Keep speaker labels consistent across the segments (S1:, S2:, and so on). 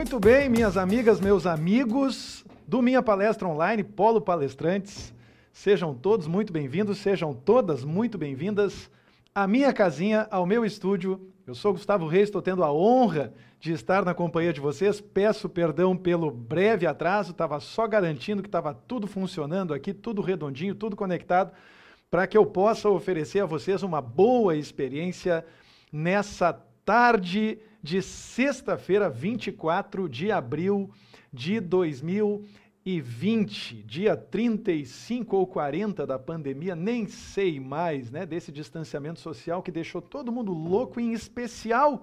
S1: Muito bem, minhas amigas, meus amigos do Minha Palestra Online, Polo Palestrantes, sejam todos muito bem-vindos, sejam todas muito bem-vindas à minha casinha, ao meu estúdio. Eu sou Gustavo Reis, estou tendo a honra de estar na companhia de vocês. Peço perdão pelo breve atraso, estava só garantindo que estava tudo funcionando aqui, tudo redondinho, tudo conectado, para que eu possa oferecer a vocês uma boa experiência nessa tarde de sexta-feira, 24 de abril de 2020, dia 35 ou 40 da pandemia, nem sei mais, né, desse distanciamento social que deixou todo mundo louco, em especial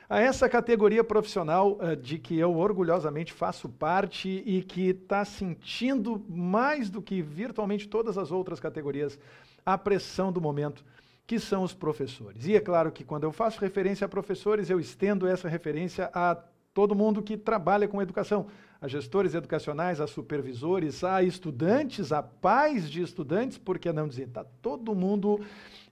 S1: a essa categoria profissional de que eu orgulhosamente faço parte e que está sentindo mais do que virtualmente todas as outras categorias a pressão do momento, que são os professores. E é claro que quando eu faço referência a professores, eu estendo essa referência a todo mundo que trabalha com educação, a gestores educacionais, a supervisores, a estudantes, a pais de estudantes, por que não dizer, está todo mundo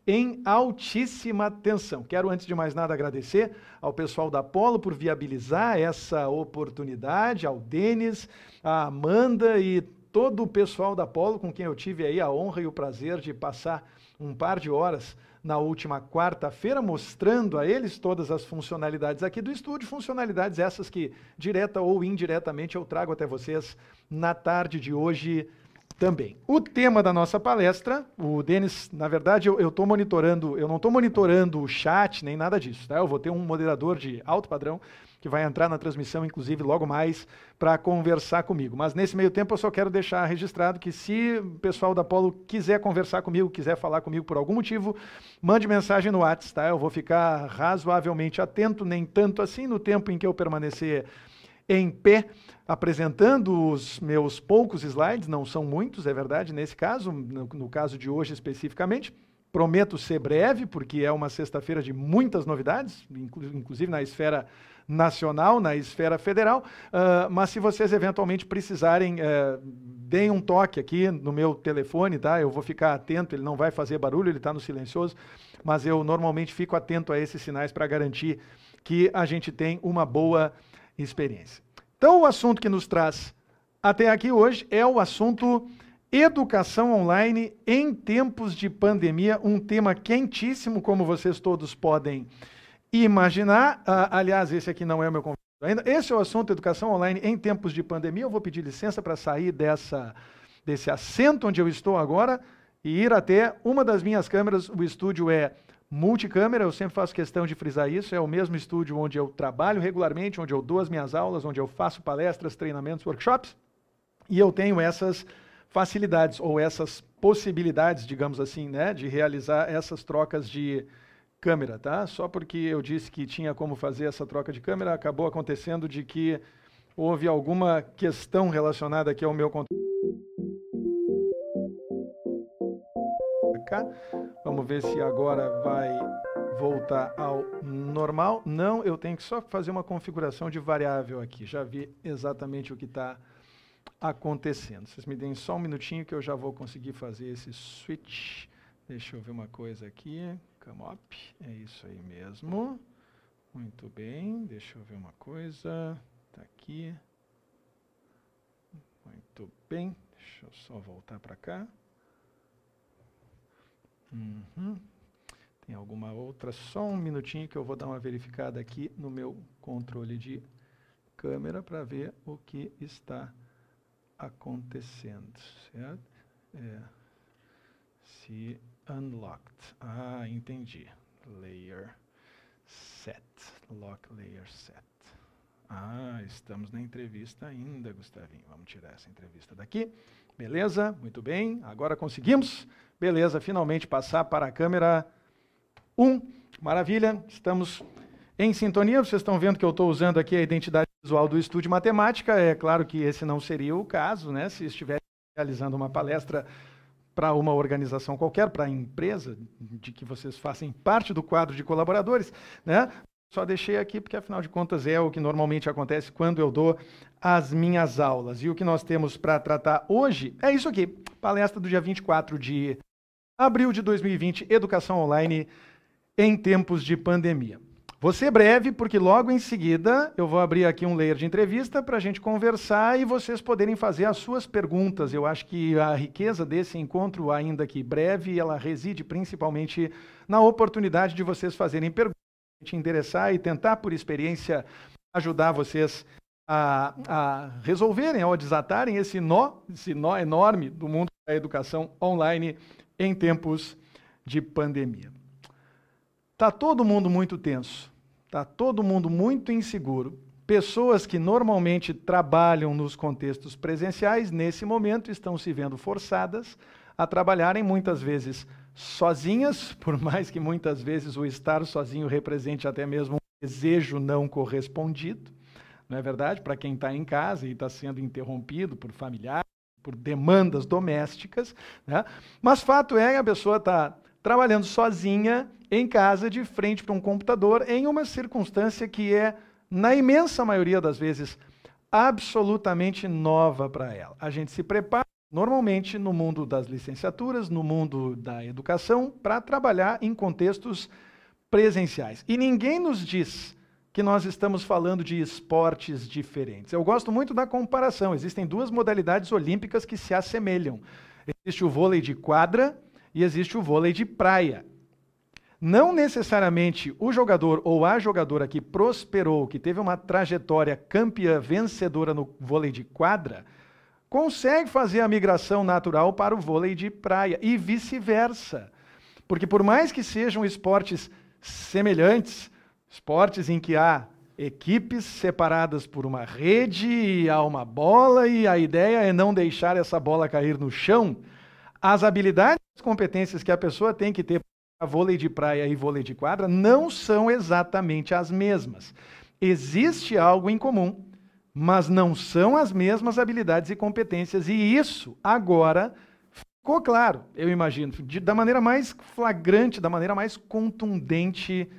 S1: em altíssima tensão. Quero, antes de mais nada, agradecer ao pessoal da Polo por viabilizar essa oportunidade, ao Denis, à Amanda e todo o pessoal da Polo, com quem eu tive aí a honra e o prazer de passar um par de horas na última quarta-feira, mostrando a eles todas as funcionalidades aqui do estúdio, funcionalidades essas que, direta ou indiretamente, eu trago até vocês na tarde de hoje também. O tema da nossa palestra, o Denis, na verdade, eu estou monitorando, eu não estou monitorando o chat, nem nada disso, tá? Eu vou ter um moderador de alto padrão, que vai entrar na transmissão, inclusive, logo mais, para conversar comigo. Mas, nesse meio tempo, eu só quero deixar registrado que se o pessoal da Polo quiser conversar comigo, quiser falar comigo por algum motivo, mande mensagem no WhatsApp, tá? Eu vou ficar razoavelmente atento, nem tanto assim, no tempo em que eu permanecer em pé, apresentando os meus poucos slides, não são muitos, é verdade, nesse caso, no caso de hoje especificamente. Prometo ser breve, porque é uma sexta-feira de muitas novidades, inclusive na esfera nacional, na esfera federal, mas se vocês eventualmente precisarem, deem um toque aqui no meu telefone, tá? Eu vou ficar atento, ele não vai fazer barulho, ele está no silencioso, mas eu normalmente fico atento a esses sinais para garantir que a gente tem uma boa experiência. Então, o assunto que nos traz até aqui hoje é o assunto educação online em tempos de pandemia, um tema quentíssimo, como vocês todos podem imaginar. Aliás, esse aqui não é o meu convidado ainda. Esse é o assunto educação online em tempos de pandemia. Eu vou pedir licença para sair desse assento onde eu estou agora e ir até uma das minhas câmeras. O estúdio é multicâmera, eu sempre faço questão de frisar isso, é o mesmo estúdio onde eu trabalho regularmente, onde eu dou as minhas aulas, onde eu faço palestras, treinamentos, workshops, e eu tenho essas facilidades, ou essas possibilidades, digamos assim, né, de realizar essas trocas de câmera, tá? Só porque eu disse que tinha como fazer essa troca de câmera, acabou acontecendo de que houve alguma questão relacionada aqui ao meu controle. Vamos ver se agora vai voltar ao normal. Não, eu tenho que só fazer uma configuração de variável aqui. Já vi exatamente o que está acontecendo. Vocês me deem só um minutinho que eu já vou conseguir fazer esse switch. Deixa eu ver uma coisa aqui. Come up. É isso aí mesmo. Muito bem. Deixa eu ver uma coisa. Está aqui. Muito bem. Deixa eu só voltar para cá. Tem alguma outra? Só um minutinho que eu vou dar uma verificada aqui no meu controle de câmera para ver o que está acontecendo, certo? Se unlocked. Entendi. Layer set. Lock layer set. Estamos na entrevista ainda, Gustavinho. Vamos tirar essa entrevista daqui. Beleza, muito bem. Agora conseguimos. Beleza, finalmente passar para a câmera 1. Maravilha, estamos em sintonia. Vocês estão vendo que eu estou usando aqui a identidade visual do Estúdio Matemática. É claro que esse não seria o caso, né? Se estivesse realizando uma palestra para uma organização qualquer, para a empresa, de que vocês façam parte do quadro de colaboradores, né? Só deixei aqui porque, afinal de contas, é o que normalmente acontece quando eu dou as minhas aulas. E o que nós temos para tratar hoje é isso aqui. Palestra do dia 24 de abril de 2020, Educação Online em tempos de pandemia. Vou ser breve, porque logo em seguida eu vou abrir aqui um layer de entrevista para a gente conversar e vocês poderem fazer as suas perguntas. Eu acho que a riqueza desse encontro, ainda que breve, ela reside principalmente na oportunidade de vocês fazerem perguntas, te endereçar e tentar, por experiência, ajudar vocês a resolverem ou a desatarem esse nó enorme do mundo da educação online em tempos de pandemia. Está todo mundo muito tenso, está todo mundo muito inseguro. Pessoas que normalmente trabalham nos contextos presenciais, nesse momento, estão se vendo forçadas a trabalharem muitas vezes sozinhas, por mais que muitas vezes o estar sozinho represente até mesmo um desejo não correspondido, não é verdade? Para quem está em casa e está sendo interrompido por familiares, por demandas domésticas, né? Mas fato é que a pessoa está trabalhando sozinha em casa, de frente para um computador, em uma circunstância que é, na imensa maioria das vezes, absolutamente nova para ela. A gente se prepara, normalmente, no mundo das licenciaturas, no mundo da educação, para trabalhar em contextos presenciais. E ninguém nos diz que nós estamos falando de esportes diferentes. Eu gosto muito da comparação. Existem duas modalidades olímpicas que se assemelham. Existe o vôlei de quadra e existe o vôlei de praia. Não necessariamente o jogador ou a jogadora que prosperou, que teve uma trajetória campeã vencedora no vôlei de quadra, consegue fazer a migração natural para o vôlei de praia e vice-versa. Porque por mais que sejam esportes semelhantes, esportes em que há equipes separadas por uma rede e há uma bola e a ideia é não deixar essa bola cair no chão, as habilidades e as competências que a pessoa tem que ter para vôlei de praia e vôlei de quadra não são exatamente as mesmas. Existe algo em comum, mas não são as mesmas habilidades e competências. E isso agora ficou claro, eu imagino, da maneira mais flagrante, da maneira mais contundente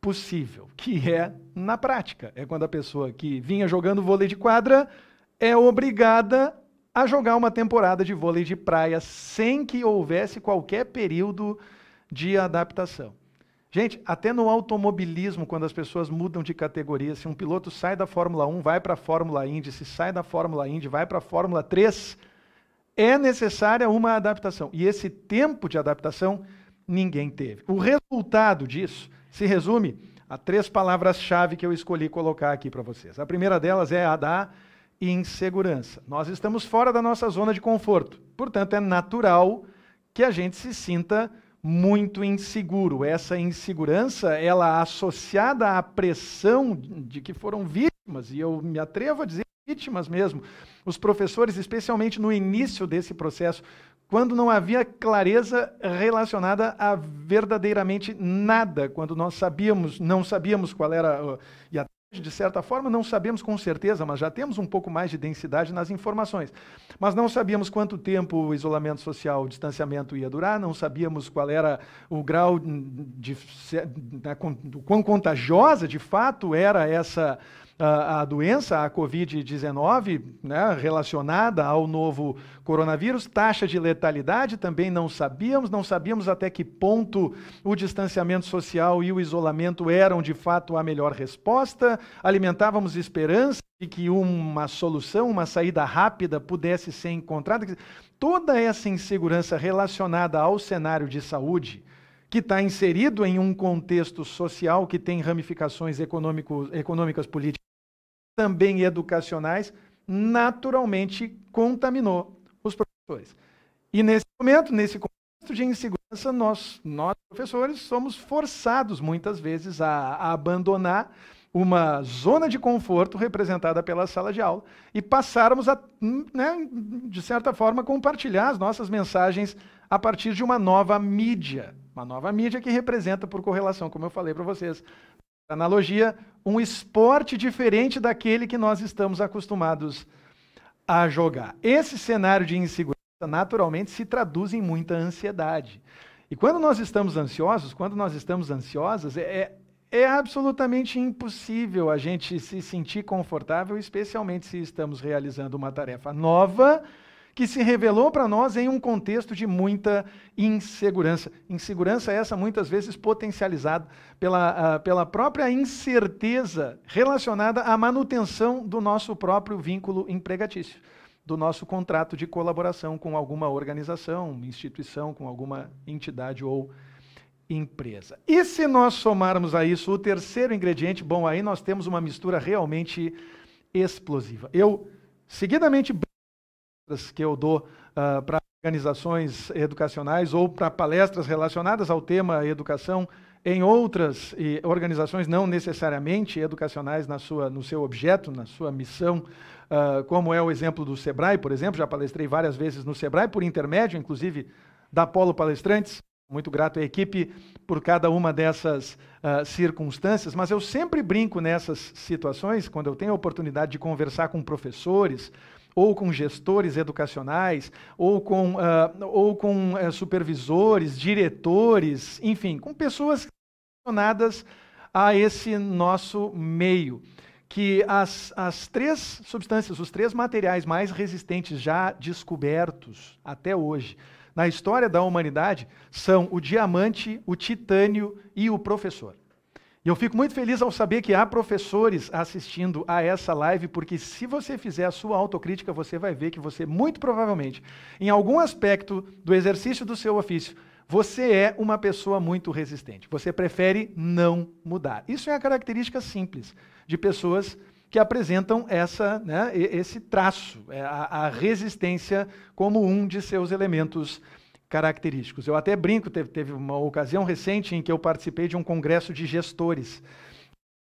S1: possível, que é na prática. É quando a pessoa que vinha jogando vôlei de quadra é obrigada a jogar uma temporada de vôlei de praia sem que houvesse qualquer período de adaptação. Gente, até no automobilismo, quando as pessoas mudam de categoria, se um piloto sai da Fórmula 1, vai para a Fórmula Indy, se sai da Fórmula Indy, vai para a Fórmula 3, é necessária uma adaptação. E esse tempo de adaptação ninguém teve. O resultado disso se resume a 3 palavras-chave que eu escolhi colocar aqui para vocês. A primeira delas é a da insegurança. Nós estamos fora da nossa zona de conforto. Portanto, é natural que a gente se sinta muito inseguro. Essa insegurança, ela associada à pressão de que foram vítimas, e eu me atrevo a dizer vítimas mesmo, os professores, especialmente no início desse processo, quando não havia clareza relacionada a verdadeiramente nada, quando nós não sabíamos qual era, e até de certa forma não sabemos com certeza, mas já temos um pouco mais de densidade nas informações. Mas não sabíamos quanto tempo o isolamento social, o distanciamento ia durar, não sabíamos qual era o grau do quão contagiosa de fato era essa a doença, a Covid-19, né, relacionada ao novo coronavírus. Taxa de letalidade também não sabíamos até que ponto o distanciamento social e o isolamento eram de fato a melhor resposta. Alimentávamos esperança de que uma solução, uma saída rápida pudesse ser encontrada. Toda essa insegurança relacionada ao cenário de saúde, que está inserido em um contexto social que tem ramificações econômicas, políticas, também educacionais, naturalmente contaminou os professores. E nesse momento, nesse contexto de insegurança, nós professores, somos forçados muitas vezes a abandonar uma zona de conforto representada pela sala de aula e passarmos a, né, de certa forma, compartilhar as nossas mensagens a partir de uma nova mídia que representa, por correlação, como eu falei para vocês, analogia, um esporte diferente daquele que nós estamos acostumados a jogar. Esse cenário de insegurança, naturalmente, se traduz em muita ansiedade. E quando nós estamos ansiosos, quando nós estamos ansiosas, é absolutamente impossível a gente se sentir confortável, especialmente se estamos realizando uma tarefa nova, que se revelou para nós em um contexto de muita insegurança. Insegurança essa muitas vezes potencializada pela própria incerteza relacionada à manutenção do nosso próprio vínculo empregatício, do nosso contrato de colaboração com alguma organização, instituição, com alguma entidade ou empresa. E se nós somarmos a isso o terceiro ingrediente, bom, aí nós temos uma mistura realmente explosiva. Eu, seguidamente, que eu dou para organizações educacionais ou para palestras relacionadas ao tema educação em outras organizações não necessariamente educacionais no seu objeto, na sua missão, como é o exemplo do Sebrae, por exemplo. Já palestrei várias vezes no Sebrae, por intermédio, inclusive, da Polo Palestrantes. Muito grato à equipe por cada uma dessas circunstâncias, mas eu sempre brinco nessas situações, quando eu tenho a oportunidade de conversar com professores, ou com gestores educacionais, ou com supervisores, diretores, enfim, com pessoas relacionadas a esse nosso meio, que as três substâncias, os três materiais mais resistentes já descobertos até hoje na história da humanidade são o diamante, o titânio e o professor. E eu fico muito feliz ao saber que há professores assistindo a essa live, porque se você fizer a sua autocrítica, você vai ver que você, muito provavelmente, em algum aspecto do exercício do seu ofício, você é uma pessoa muito resistente. Você prefere não mudar. Isso é a característica simples de pessoas que apresentam esse traço, a resistência como um de seus elementos característicos. Eu até brinco, teve uma ocasião recente em que eu participei de um congresso de gestores.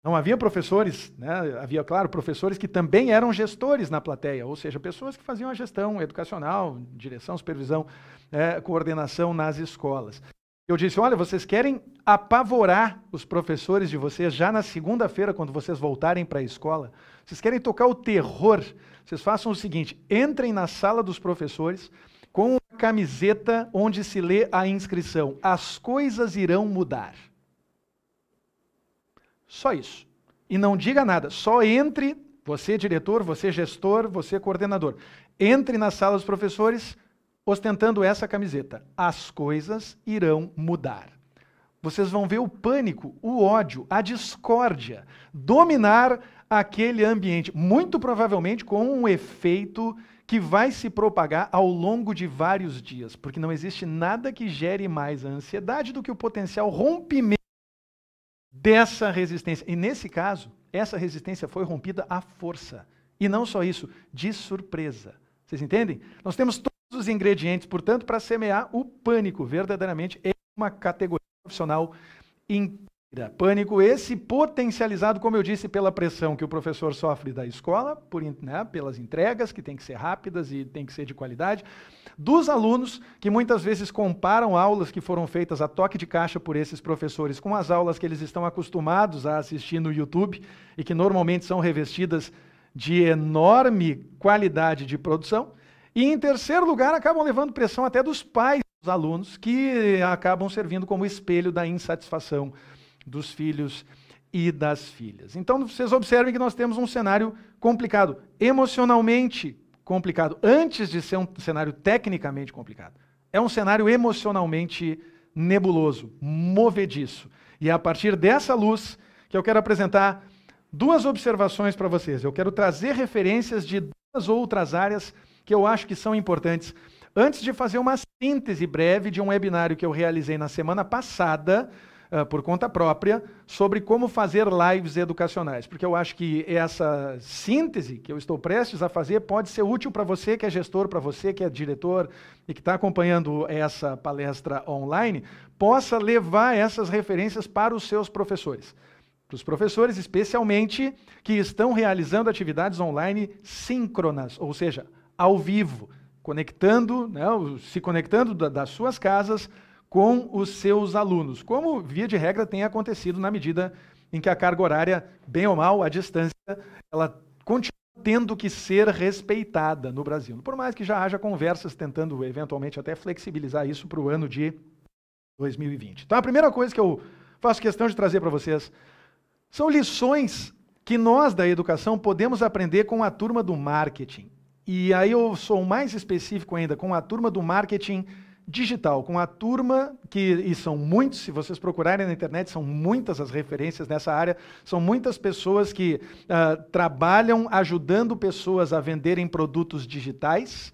S1: Não havia professores, né? Havia, claro, professores que também eram gestores na plateia, ou seja, pessoas que faziam a gestão educacional, direção, supervisão, coordenação nas escolas. Eu disse, olha, vocês querem apavorar os professores de vocês já na segunda-feira, quando vocês voltarem para a escola? Vocês querem tocar o terror? Vocês façam o seguinte, entrem na sala dos professores com uma camiseta onde se lê a inscrição, as coisas irão mudar. Só isso. E não diga nada, só entre, você diretor, você gestor, você coordenador, entre na sala dos professores ostentando essa camiseta. As coisas irão mudar. Vocês vão ver o pânico, o ódio, a discórdia dominar aquele ambiente, muito provavelmente com um efeito que vai se propagar ao longo de vários dias, porque não existe nada que gere mais a ansiedade do que o potencial rompimento dessa resistência. E nesse caso, essa resistência foi rompida à força. E não só isso, de surpresa. Vocês entendem? Nós temos todos os ingredientes, portanto, para semear o pânico, verdadeiramente, é uma categoria profissional inteira. Pânico esse potencializado, como eu disse, pela pressão que o professor sofre da escola, pelas entregas, que tem que ser rápidas e tem que ser de qualidade, dos alunos, que muitas vezes comparam aulas que foram feitas a toque de caixa por esses professores com as aulas que eles estão acostumados a assistir no YouTube e que normalmente são revestidas de enorme qualidade de produção. E, em terceiro lugar, acabam levando pressão até dos pais dos alunos, que acabam servindo como espelho da insatisfação dos filhos e das filhas. Então, vocês observem que nós temos um cenário complicado, emocionalmente complicado, antes de ser um cenário tecnicamente complicado. É um cenário emocionalmente nebuloso, movediço. E é a partir dessa luz que eu quero apresentar duas observações para vocês. Eu quero trazer referências de duas outras áreas que eu acho que são importantes, antes de fazer uma síntese breve de um webinário que eu realizei na semana passada, por conta própria, sobre como fazer lives educacionais, porque eu acho que essa síntese que eu estou prestes a fazer pode ser útil para você que é gestor, para você que é diretor e que está acompanhando essa palestra online, possa levar essas referências para os seus professores. Para os professores, especialmente, que estão realizando atividades online síncronas, ou seja, ao vivo, conectando, se conectando das suas casas com os seus alunos, como, via de regra, tem acontecido na medida em que a carga horária, bem ou mal, a distância, ela continua tendo que ser respeitada no Brasil. Por mais que já haja conversas tentando, eventualmente, até flexibilizar isso para o ano de 2020. Então, a primeira coisa que eu faço questão de trazer para vocês são lições que nós, da educação, podemos aprender com a turma do marketing. E aí eu sou mais específico ainda com a turma do marketing digital, com a turma e são muitos, se vocês procurarem na internet, são muitas as referências nessa área, são muitas pessoas que trabalham ajudando pessoas a venderem produtos digitais,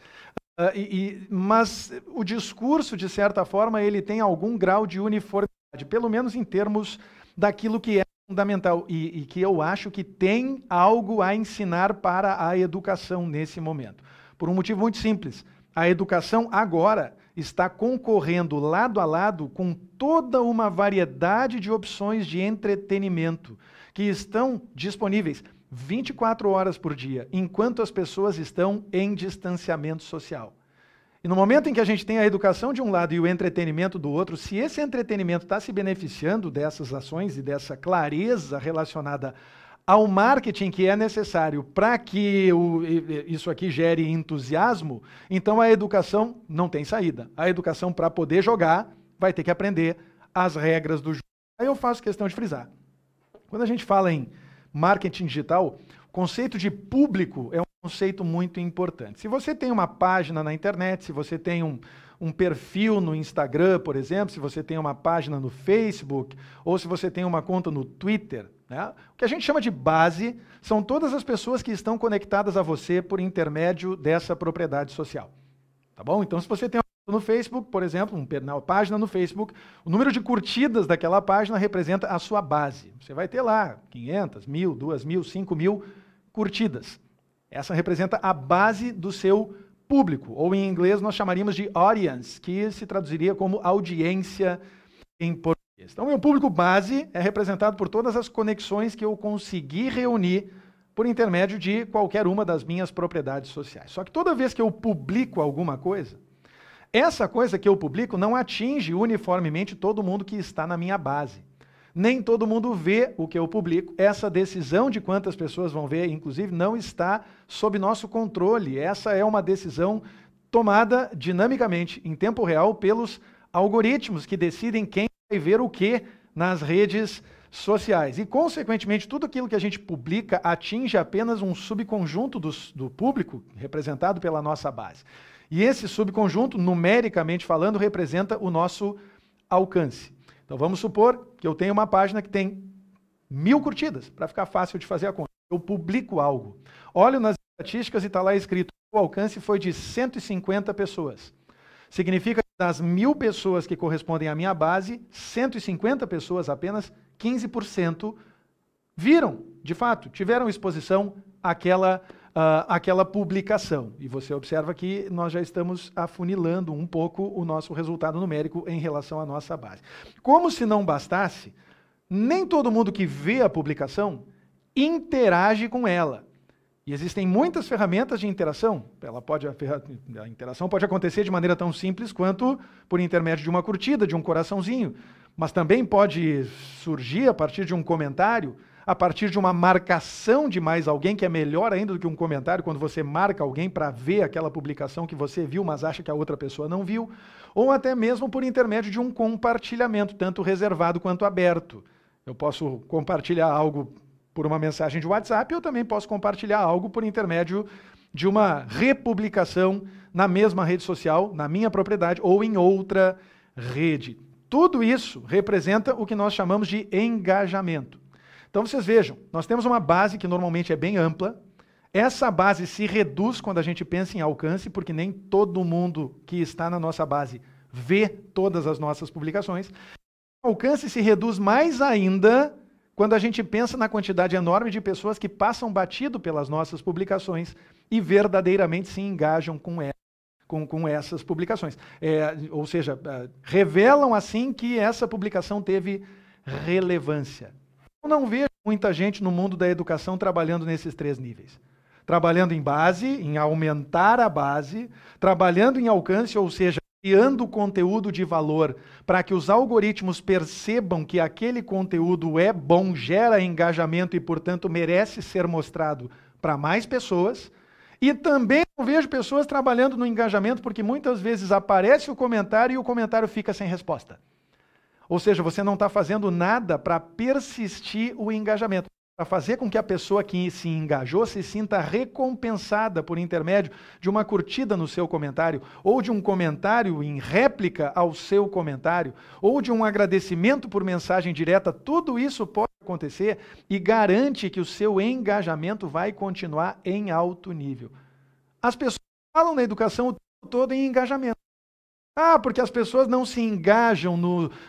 S1: mas o discurso, de certa forma, ele tem algum grau de uniformidade, pelo menos em termos daquilo que é fundamental e que eu acho que tem algo a ensinar para a educação nesse momento. Por um motivo muito simples. A educação agora está concorrendo lado a lado com toda uma variedade de opções de entretenimento que estão disponíveis 24 horas por dia, enquanto as pessoas estão em distanciamento social. E no momento em que a gente tem a educação de um lado e o entretenimento do outro, se esse entretenimento está se beneficiando dessas ações e dessa clareza relacionada ao marketing que é necessário para que isso aqui gere entusiasmo, então a educação não tem saída. A educação, para poder jogar, vai ter que aprender as regras do jogo. Aí eu faço questão de frisar. Quando a gente fala em marketing digital, o conceito de público é um conceito muito importante. Se você tem uma página na internet, se você tem um perfil no Instagram, por exemplo, se você tem uma página no Facebook, ou se você tem uma conta no Twitter, né? O que a gente chama de base são todas as pessoas que estão conectadas a você por intermédio dessa propriedade social. Tá bom? Então, se você tem uma conta no Facebook, por exemplo, uma página no Facebook, o número de curtidas daquela página representa a sua base. Você vai ter lá 500, 1.000, 2.000, 5.000 curtidas. Essa representa a base do seu público, ou em inglês nós chamaríamos de audience, que se traduziria como audiência em português. Então, meu público base é representado por todas as conexões que eu consegui reunir por intermédio de qualquer uma das minhas propriedades sociais. Só que toda vez que eu publico alguma coisa, essa coisa que eu publico não atinge uniformemente todo mundo que está na minha base. Nem todo mundo vê o que eu publico. Essa decisão de quantas pessoas vão ver, inclusive, não está sob nosso controle. Essa é uma decisão tomada dinamicamente, em tempo real, pelos algoritmos que decidem quem vai ver o que nas redes sociais. E, consequentemente, tudo aquilo que a gente publica atinge apenas um subconjunto do público, representado pela nossa base. E esse subconjunto, numericamente falando, representa o nosso alcance. Então vamos supor que eu tenho uma página que tem 1.000 curtidas, para ficar fácil de fazer a conta. Eu publico algo. Olho nas estatísticas e está lá escrito que o alcance foi de 150 pessoas. Significa que das 1.000 pessoas que correspondem à minha base, 150 pessoas, apenas 15%, viram, de fato, tiveram exposição àquela publicação. E você observa que nós já estamos afunilando um pouco o nosso resultado numérico em relação à nossa base. Como se não bastasse, nem todo mundo que vê a publicação interage com ela. E existem muitas ferramentas de interação. A interação pode acontecer de maneira tão simples quanto por intermédio de uma curtida, de um coraçãozinho, mas também pode surgir a partir de um comentário, a partir de uma marcação de mais alguém, que é melhor ainda do que um comentário, quando você marca alguém para ver aquela publicação que você viu, mas acha que a outra pessoa não viu, ou até mesmo por intermédio de um compartilhamento, tanto reservado quanto aberto. Eu posso compartilhar algo por uma mensagem de WhatsApp, eu também posso compartilhar algo por intermédio de uma republicação na mesma rede social, na minha propriedade ou em outra rede. Tudo isso representa o que nós chamamos de engajamento. Então vocês vejam, nós temos uma base que normalmente é bem ampla. Essa base se reduz quando a gente pensa em alcance, porque nem todo mundo que está na nossa base vê todas as nossas publicações. O alcance se reduz mais ainda quando a gente pensa na quantidade enorme de pessoas que passam batido pelas nossas publicações e verdadeiramente se engajam com essas publicações. Ou seja, revelam assim que essa publicação teve relevância. Eu não vejo muita gente no mundo da educação trabalhando nesses 3 níveis. Trabalhando em base, em aumentar a base, trabalhando em alcance, ou seja, criando conteúdo de valor para que os algoritmos percebam que aquele conteúdo é bom, gera engajamento e, portanto, merece ser mostrado para mais pessoas. E também eu vejo pessoas trabalhando no engajamento porque muitas vezes aparece o comentário e o comentário fica sem resposta. Ou seja, você não está fazendo nada para persistir o engajamento, para fazer com que a pessoa que se engajou se sinta recompensada por intermédio de uma curtida no seu comentário, ou de um comentário em réplica ao seu comentário, ou de um agradecimento por mensagem direta, tudo isso pode acontecer e garante que o seu engajamento vai continuar em alto nível. As pessoas falam na educação o tempo todo em engajamento. Porque as pessoas não se engajam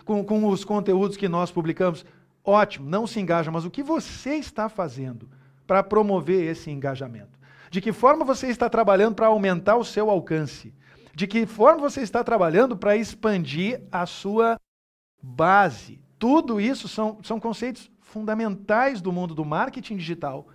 S1: com os conteúdos que nós publicamos. Ótimo, não se engajam, mas o que você está fazendo para promover esse engajamento? De que forma você está trabalhando para aumentar o seu alcance? De que forma você está trabalhando para expandir a sua base? Tudo isso são conceitos fundamentais do mundo do marketing digital.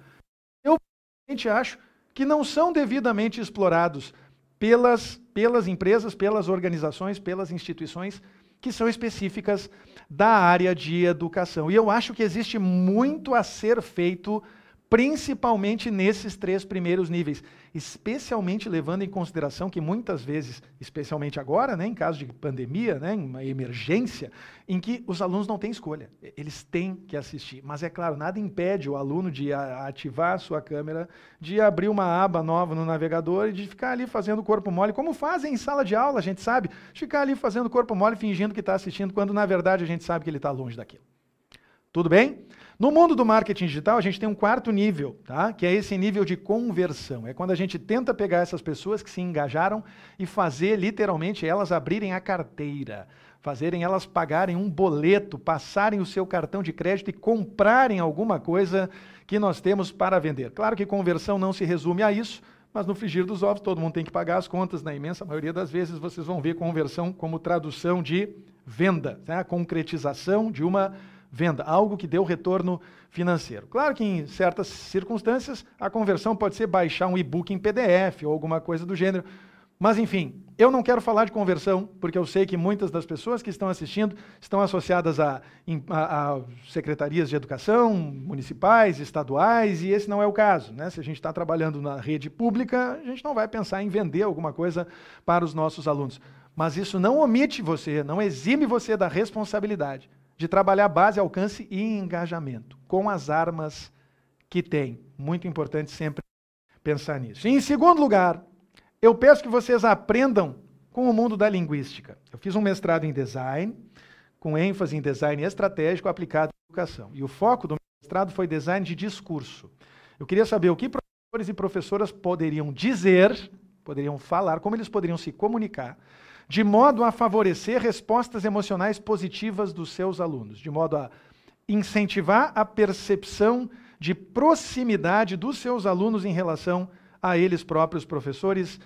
S1: Eu realmente acho que não são devidamente explorados pelas empresas, pelas organizações, pelas instituições que são específicas da área de educação. E eu acho que existe muito a ser feito, principalmente nesses 3 primeiros níveis, especialmente levando em consideração que muitas vezes, especialmente agora, né, em caso de pandemia, né, uma emergência, em que os alunos não têm escolha, eles têm que assistir. Mas é claro, nada impede o aluno de ativar a sua câmera, de abrir uma aba nova no navegador e de ficar ali fazendo corpo mole, como fazem em sala de aula, a gente sabe, de ficar ali fazendo corpo mole, fingindo que está assistindo, quando na verdade a gente sabe que ele está longe daquilo. Tudo bem? No mundo do marketing digital, a gente tem um 4º nível, tá? Que é esse nível de conversão. É quando a gente tenta pegar essas pessoas que se engajaram e fazer, literalmente, elas abrirem a carteira, fazerem elas pagarem um boleto, passarem o seu cartão de crédito e comprarem alguma coisa que nós temos para vender. Claro que conversão não se resume a isso, mas no frigir dos ovos todo mundo tem que pagar as contas. Na imensa maioria das vezes vocês vão ver conversão como tradução de venda, né? A concretização de uma venda, algo que deu retorno financeiro. Claro que em certas circunstâncias a conversão pode ser baixar um e-book em PDF ou alguma coisa do gênero, mas enfim, eu não quero falar de conversão, porque eu sei que muitas das pessoas que estão assistindo estão associadas a secretarias de educação, municipais, estaduais, e esse não é o caso, né? Se a gente está trabalhando na rede pública, a gente não vai pensar em vender alguma coisa para os nossos alunos. Mas isso não omite você, não exime você da responsabilidade de trabalhar base, alcance e engajamento, com as armas que tem. Muito importante sempre pensar nisso. E em segundo lugar, eu peço que vocês aprendam com o mundo da linguística. Eu fiz um mestrado em design, com ênfase em design estratégico aplicado à educação. E o foco do mestrado foi design de discurso. Eu queria saber o que professores e professoras poderiam dizer, poderiam falar, como eles poderiam se comunicar, de modo a favorecer respostas emocionais positivas dos seus alunos, de modo a incentivar a percepção de proximidade dos seus alunos em relação a eles próprios, professores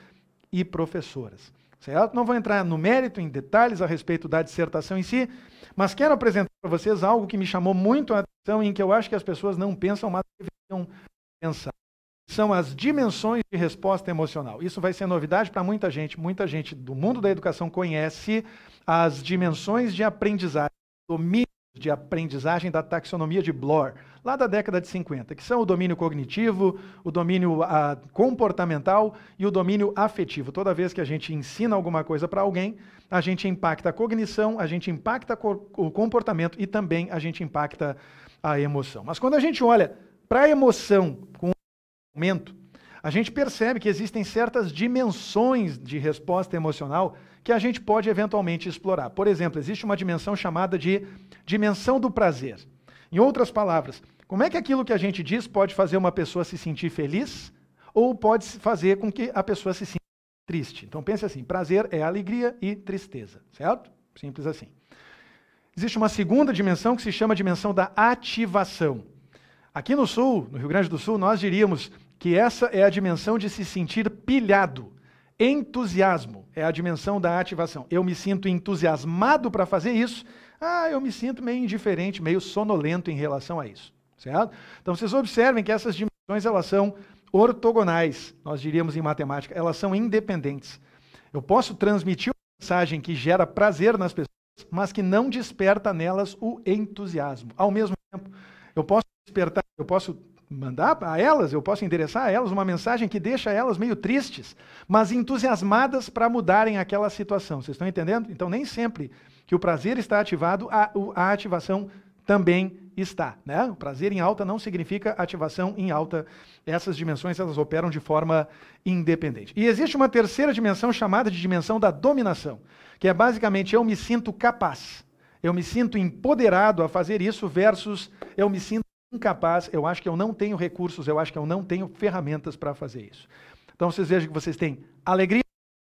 S1: e professoras. Certo? Não vou entrar no mérito, em detalhes a respeito da dissertação em si, mas quero apresentar para vocês algo que me chamou muito a atenção e em que eu acho que as pessoas não pensam, mas deveriam pensar. São as dimensões de resposta emocional. Isso vai ser novidade para muita gente do mundo da educação conhece as dimensões de aprendizagem, domínio de aprendizagem da taxonomia de Bloor, lá da década de 50, que são o domínio cognitivo, o domínio comportamental e o domínio afetivo. Toda vez que a gente ensina alguma coisa para alguém, a gente impacta a cognição, a gente impacta o comportamento e também a gente impacta a emoção. Mas quando a gente olha para a emoção com momento, a gente percebe que existem certas dimensões de resposta emocional que a gente pode eventualmente explorar. Por exemplo, existe uma dimensão chamada de dimensão do prazer. Em outras palavras, como é que aquilo que a gente diz pode fazer uma pessoa se sentir feliz ou pode fazer com que a pessoa se sinta triste? Então pense assim, prazer é alegria e tristeza, certo? Simples assim. Existe uma segunda dimensão que se chama dimensão da ativação. Aqui no Sul, no Rio Grande do Sul, nós diríamos que essa é a dimensão de se sentir pilhado. Entusiasmo é a dimensão da ativação. Eu me sinto entusiasmado para fazer isso, eu me sinto meio indiferente, meio sonolento em relação a isso. Certo? Então vocês observem que essas dimensões elas são ortogonais, nós diríamos em matemática, elas são independentes. Eu posso transmitir uma mensagem que gera prazer nas pessoas, mas que não desperta nelas o entusiasmo. Ao mesmo tempo, eu posso mandar a elas, eu posso endereçar a elas uma mensagem que deixa elas meio tristes, mas entusiasmadas para mudarem aquela situação. Vocês estão entendendo? Então, nem sempre que o prazer está ativado, a ativação também está, né? O prazer em alta não significa ativação em alta. Essas dimensões, elas operam de forma independente. E existe uma terceira dimensão chamada de dimensão da dominação, que é basicamente eu me sinto capaz, eu me sinto empoderado a fazer isso versus eu me sinto incapaz, eu acho que eu não tenho recursos, eu acho que eu não tenho ferramentas para fazer isso. Então vocês vejam que vocês têm alegria,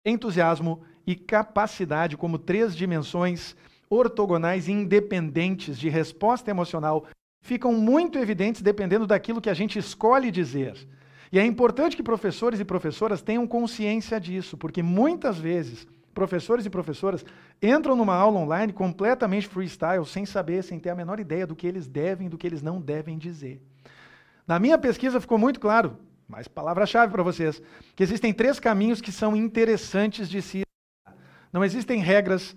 S1: entusiasmo e capacidade como 3 dimensões ortogonais independentes de resposta emocional, ficam muito evidentes dependendo daquilo que a gente escolhe dizer. E é importante que professores e professoras tenham consciência disso, porque muitas vezes professores e professoras entram numa aula online completamente freestyle, sem saber, sem ter a menor ideia do que eles devem e do que eles não devem dizer. Na minha pesquisa ficou muito claro, mais palavra-chave para vocês, que existem 3 caminhos que são interessantes de se... Não existem regras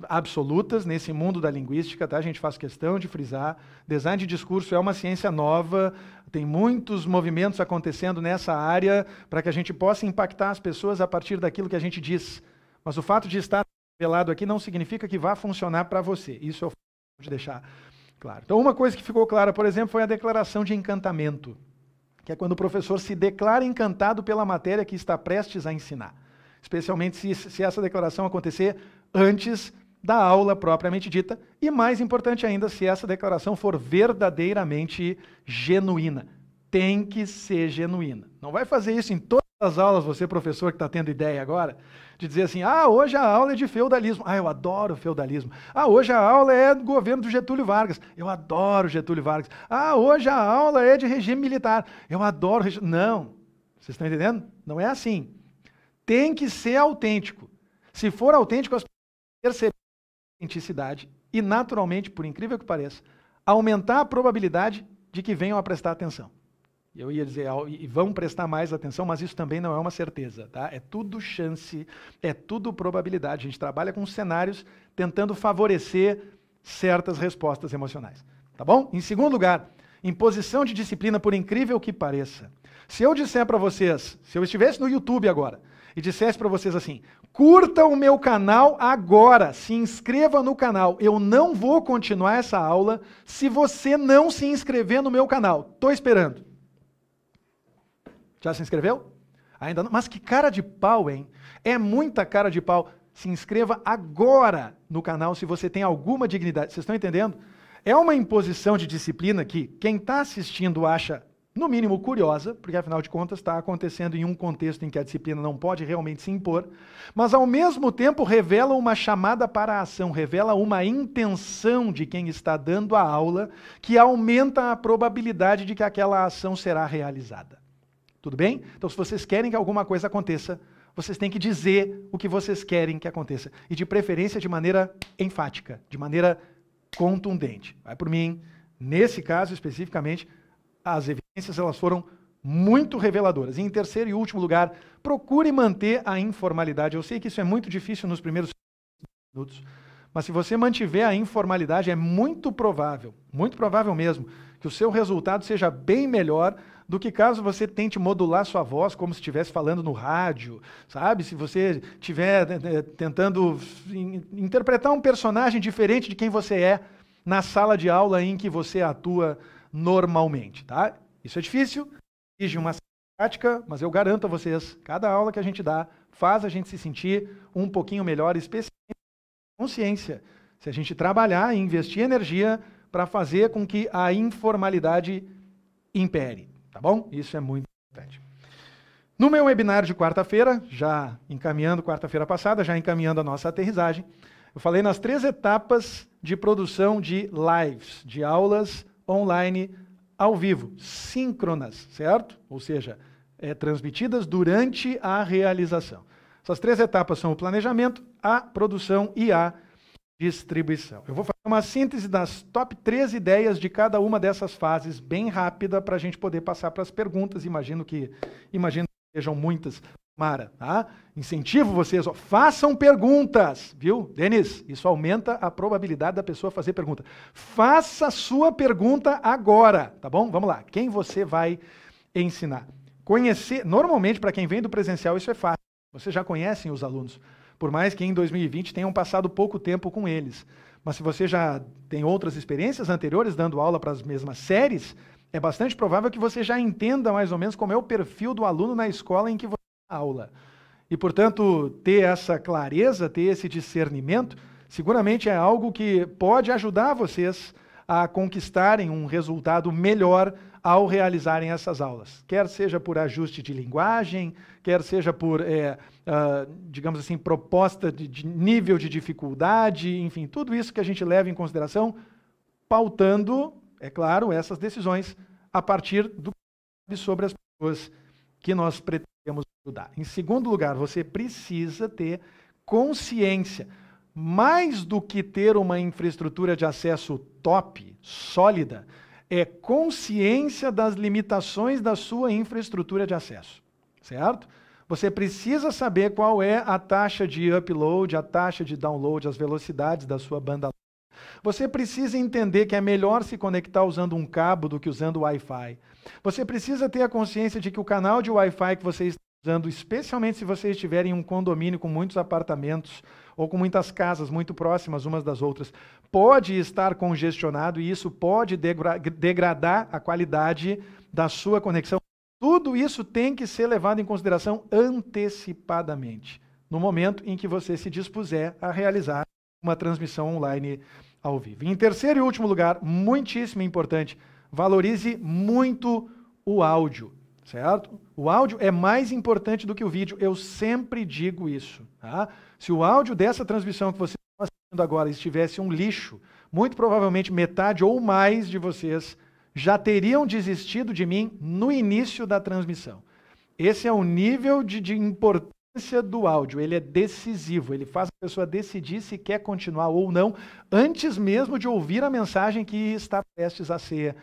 S1: absolutas nesse mundo da linguística, tá? A gente faz questão de frisar. Design de discurso é uma ciência nova, tem muitos movimentos acontecendo nessa área para que a gente possa impactar as pessoas a partir daquilo que a gente diz. Mas o fato de estar revelado aqui não significa que vá funcionar para você. Isso eu vou deixar claro. Então, uma coisa que ficou clara, por exemplo, foi a declaração de encantamento, que é quando o professor se declara encantado pela matéria que está prestes a ensinar. Especialmente se essa declaração acontecer antes da aula propriamente dita, e mais importante ainda, se essa declaração for verdadeiramente genuína. Tem que ser genuína. Não vai fazer isso em todas as aulas, você professor que está tendo ideia agora, de dizer assim, hoje a aula é de feudalismo. Eu adoro feudalismo. Hoje a aula é do governo do Getúlio Vargas. Eu adoro Getúlio Vargas. Hoje a aula é de regime militar. Eu adoro regime... Não. Vocês estão entendendo? Não é assim. Tem que ser autêntico. Se for autêntico, as pessoas percebem a autenticidade e, naturalmente, por incrível que pareça, aumentar a probabilidade de que venham a prestar atenção. Eu ia dizer, e vão prestar mais atenção, mas isso também não é uma certeza, tá? É tudo chance, é tudo probabilidade. A gente trabalha com cenários tentando favorecer certas respostas emocionais, tá bom? Em segundo lugar, imposição de disciplina, por incrível que pareça. Se eu disser para vocês, se eu estivesse no YouTube agora, e dissesse para vocês assim, curta o meu canal agora, se inscreva no canal. Eu não vou continuar essa aula se você não se inscrever no meu canal. Estou esperando. Já se inscreveu? Ainda não? Mas que cara de pau, hein? É muita cara de pau. Se inscreva agora no canal se você tem alguma dignidade. Vocês estão entendendo? É uma imposição de disciplina que quem está assistindo acha no mínimo curiosa, porque afinal de contas está acontecendo em um contexto em que a disciplina não pode realmente se impor, mas ao mesmo tempo revela uma chamada para a ação, revela uma intenção de quem está dando a aula que aumenta a probabilidade de que aquela ação será realizada. Tudo bem? Então, se vocês querem que alguma coisa aconteça, vocês têm que dizer o que vocês querem que aconteça, e de preferência de maneira enfática, de maneira contundente. Vai por mim, nesse caso especificamente, as evidências elas foram muito reveladoras. E em terceiro e último lugar, procure manter a informalidade. Eu sei que isso é muito difícil nos primeiros minutos, mas se você mantiver a informalidade, é muito provável mesmo, que o seu resultado seja bem melhor do que caso você tente modular sua voz como se estivesse falando no rádio, sabe? Se você estiver tentando interpretar um personagem diferente de quem você é na sala de aula em que você atua normalmente, tá? Isso é difícil, exige uma prática, mas eu garanto a vocês, cada aula que a gente dá faz a gente se sentir um pouquinho melhor, especialmente com consciência. Se a gente trabalhar e investir energia para fazer com que a informalidade impere, tá bom? Isso é muito importante. No meu webinar de quarta-feira, já encaminhando quarta-feira passada, já encaminhando a nossa aterrissagem, eu falei nas 3 etapas de produção de lives, de aulas online ao vivo, síncronas, certo? Ou seja, transmitidas durante a realização. Essas 3 etapas são o planejamento, a produção e a distribuição. Eu vou fazer uma síntese das top 3 ideias de cada uma dessas fases, bem rápida, para a gente poder passar para as perguntas. Imagino que sejam muitas. Mara, tá? Incentivo vocês, façam perguntas, viu? Denis, isso aumenta a probabilidade da pessoa fazer pergunta. Faça a sua pergunta agora, tá bom? Vamos lá, quem você vai ensinar? Conhecer, normalmente para quem vem do presencial isso é fácil, vocês já conhecem os alunos. por mais que em 2020 tenham passado pouco tempo com eles. Mas se você já tem outras experiências anteriores dando aula para as mesmas séries, é bastante provável que você já entenda mais ou menos como é o perfil do aluno na escola em que você dá aula. E, portanto, ter essa clareza, ter esse discernimento, seguramente é algo que pode ajudar vocês a conquistarem um resultado melhor ao realizarem essas aulas. Quer seja por ajuste de linguagem, quer seja por, digamos assim, proposta de nível de dificuldade, enfim, tudo isso que a gente leva em consideração, pautando, é claro, essas decisões a partir do que sobre as pessoas que nós pretendemos ajudar. Em segundo lugar, você precisa ter consciência, mais do que ter uma infraestrutura de acesso top, sólida, é consciência das limitações da sua infraestrutura de acesso, certo? Você precisa saber qual é a taxa de upload, a taxa de download, as velocidades da sua banda larga. Você precisa entender que é melhor se conectar usando um cabo do que usando Wi-Fi. Você precisa ter a consciência de que o canal de Wi-Fi que você está usando, especialmente se você estiver em um condomínio com muitos apartamentos ou com muitas casas muito próximas umas das outras, pode estar congestionado e isso pode degradar a qualidade da sua conexão. Tudo isso tem que ser levado em consideração antecipadamente, no momento em que você se dispuser a realizar uma transmissão online ao vivo. Em terceiro e último lugar, muitíssimo importante, valorize muito o áudio, certo? O áudio é mais importante do que o vídeo, eu sempre digo isso. Tá? Se o áudio dessa transmissão que você está assistindo agora estivesse um lixo, muito provavelmente metade ou mais de vocês já teriam desistido de mim no início da transmissão. Esse é o nível de importância do áudio, ele é decisivo, ele faz a pessoa decidir se quer continuar ou não, antes mesmo de ouvir a mensagem que está prestes a ser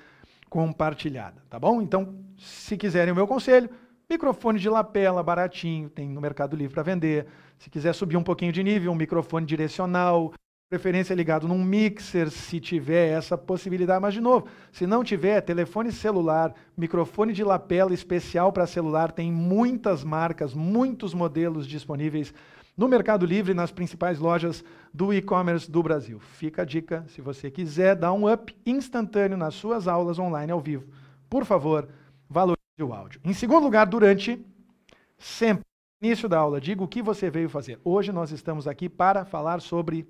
S1: compartilhada, tá bom? Então, se quiserem o meu conselho, microfone de lapela, baratinho, tem no Mercado Livre para vender. Se quiser subir um pouquinho de nível, um microfone direcional, preferência ligado num mixer, se tiver essa possibilidade. Mas, de novo, se não tiver, telefone celular, microfone de lapela especial para celular, tem muitas marcas, muitos modelos disponíveis no Mercado Livre, nas principais lojas do e-commerce do Brasil. Fica a dica, se você quiser dar um up instantâneo nas suas aulas online ao vivo, por favor, valorize o áudio. Em segundo lugar, durante, sempre, no início da aula, diga o que você veio fazer. Hoje nós estamos aqui para falar sobre,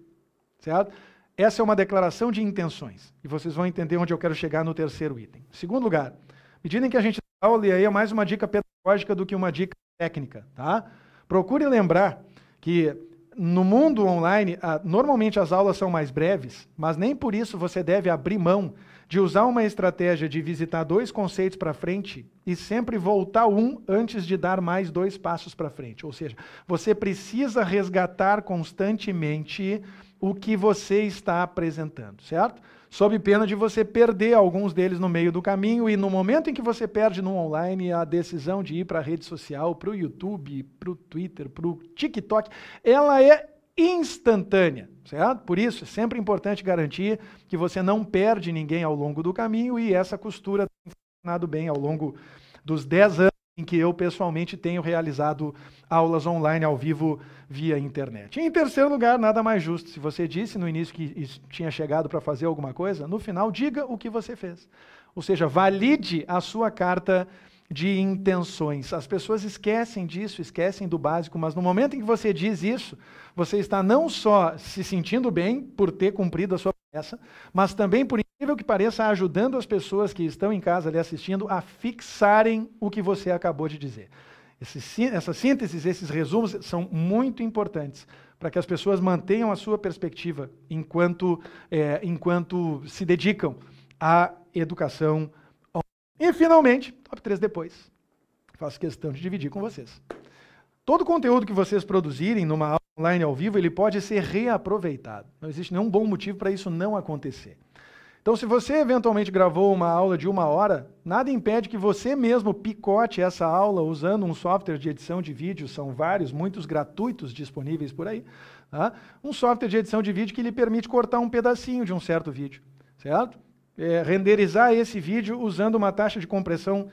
S1: certo? Essa é uma declaração de intenções, e vocês vão entender onde eu quero chegar no terceiro item. Em segundo lugar, medida em que a gente dá aula, e aí é mais uma dica pedagógica do que uma dica técnica, tá? Procure lembrar que no mundo online, normalmente as aulas são mais breves, mas nem por isso você deve abrir mão de usar uma estratégia de visitar 2 conceitos para frente e sempre voltar um antes de dar mais 2 passos para frente. Ou seja, você precisa resgatar constantemente o que você está apresentando, certo? Sob pena de você perder alguns deles no meio do caminho e no momento em que você perde no online, a decisão de ir para a rede social, para o YouTube, para o Twitter, para o TikTok, ela é instantânea, certo? Por isso, é sempre importante garantir que você não perde ninguém ao longo do caminho e essa costura tem funcionado bem ao longo dos 10 anos em que eu pessoalmente tenho realizado aulas online ao vivo via internet. E em terceiro lugar, nada mais justo. Se você disse no início que tinha chegado para fazer alguma coisa, no final diga o que você fez. Ou seja, valide a sua carta de intenções. As pessoas esquecem disso, esquecem do básico, mas no momento em que você diz isso, você está não só se sentindo bem por ter cumprido a sua promessa, mas também, por incrível que pareça, ajudando as pessoas que estão em casa ali assistindo a fixarem o que você acabou de dizer. Essas sínteses, esses resumos são muito importantes para que as pessoas mantenham a sua perspectiva enquanto se dedicam à educação. E, finalmente, top 3 depois. Faço questão de dividir com vocês. Todo o conteúdo que vocês produzirem numa aula online ao vivo, ele pode ser reaproveitado. Não existe nenhum bom motivo para isso não acontecer. Então, se você eventualmente gravou uma aula de 1 hora, nada impede que você mesmo picote essa aula usando um software de edição de vídeo, são vários, muitos gratuitos disponíveis por aí, tá? Um software de edição de vídeo que lhe permite cortar um pedacinho de um certo vídeo, certo? Renderizar esse vídeo usando uma taxa de compressão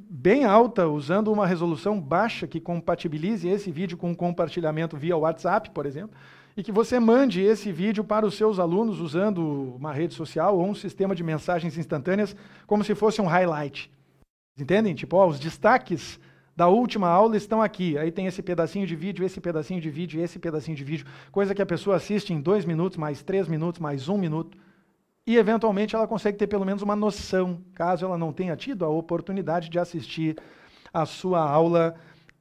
S1: bem alta, usando uma resolução baixa que compatibilize esse vídeo com compartilhamento via WhatsApp, por exemplo, e que você mande esse vídeo para os seus alunos usando uma rede social ou um sistema de mensagens instantâneas, como se fosse um highlight. Entendem? Tipo, ó, os destaques da última aula estão aqui. Aí tem esse pedacinho de vídeo, esse pedacinho de vídeo, esse pedacinho de vídeo, coisa que a pessoa assiste em 2 minutos, mais 3 minutos, mais 1 minuto. E, eventualmente, ela consegue ter pelo menos uma noção, caso ela não tenha tido a oportunidade de assistir a sua aula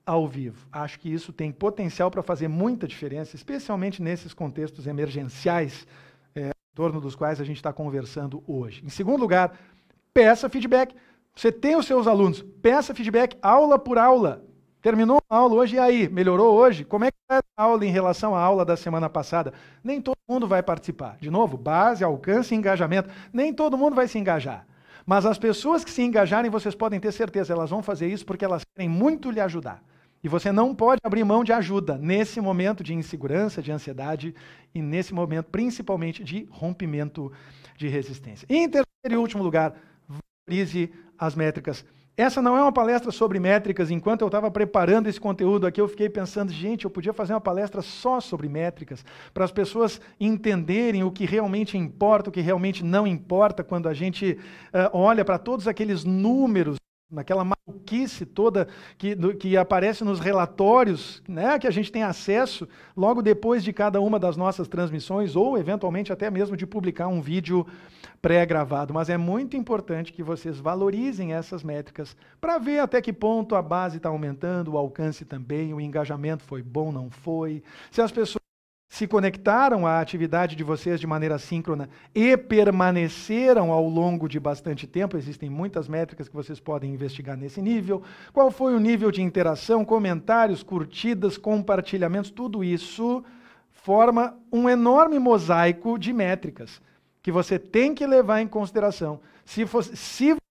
S1: ao vivo. Acho que isso tem potencial para fazer muita diferença, especialmente nesses contextos emergenciais, em torno dos quais a gente está conversando hoje. Em segundo lugar, peça feedback. Você tem os seus alunos, peça feedback aula por aula. Terminou a aula hoje, e aí? Melhorou hoje? Como é que está a aula em relação à aula da semana passada? Nem todo mundo vai participar. De novo, base, alcance e engajamento. Nem todo mundo vai se engajar. Mas as pessoas que se engajarem, vocês podem ter certeza, elas vão fazer isso porque elas querem muito lhe ajudar. E você não pode abrir mão de ajuda nesse momento de insegurança, de ansiedade e nesse momento, principalmente, de rompimento de resistência. E em terceiro e último lugar, valorize as métricas. Essa não é uma palestra sobre métricas. Enquanto eu estava preparando esse conteúdo aqui, eu fiquei pensando, gente, eu podia fazer uma palestra só sobre métricas, para as pessoas entenderem o que realmente importa, o que realmente não importa, quando a gente olha para todos aqueles números, naquela maluquice toda que aparece nos relatórios, né, que a gente tem acesso logo depois de cada uma das nossas transmissões, ou eventualmente até mesmo de publicar um vídeo pré-gravado. Mas é muito importante que vocês valorizem essas métricas para ver até que ponto a base está aumentando, o alcance também, o engajamento foi bom, não foi, se as pessoas se conectaram à atividade de vocês de maneira síncrona e permaneceram ao longo de bastante tempo. Existem muitas métricas que vocês podem investigar nesse nível. Qual foi o nível de interação, comentários, curtidas, compartilhamentos, tudo isso forma um enorme mosaico de métricas que você tem que levar em consideração. Se